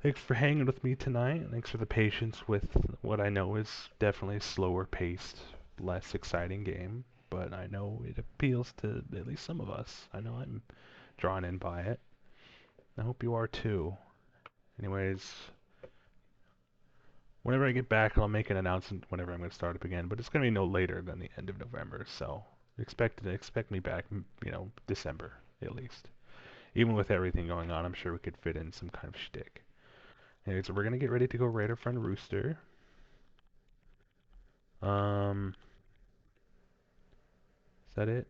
Thanks for hanging with me tonight. Thanks for the patience with what I know is definitely a slower paced, less exciting game. But I know it appeals to at least some of us. I know I'm drawn in by it. I hope you are too. Anyways, whenever I get back, I'll make an announcement whenever I'm going to start up again. But it's going to be no later than the end of November. So expect me back, December at least. Even with everything going on, I'm sure we could fit in some kind of shtick. Anyways, so we're going to get ready to go raid our friend Rooster. Is that it?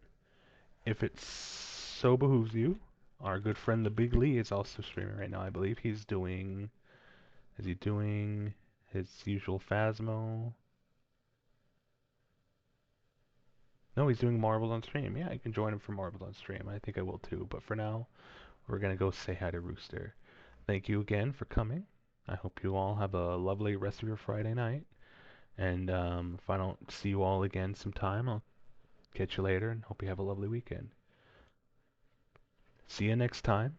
If it so behooves you, our good friend the Big Lee is also streaming right now. I believe he's doing. Is he doing his usual Phasmo? No, he's doing Marbles on stream. Yeah, I can join him for Marbles on stream. I think I will too. But for now, we're gonna go say hi to Rooster. Thank you again for coming. I hope you all have a lovely rest of your Friday night. And if I don't see you all again sometime, I'll catch you later and hope you have a lovely weekend. See you next time.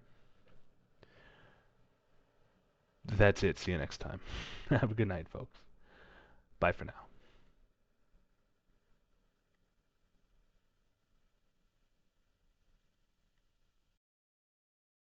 That's it. See you next time. Have a good night, folks. Bye for now.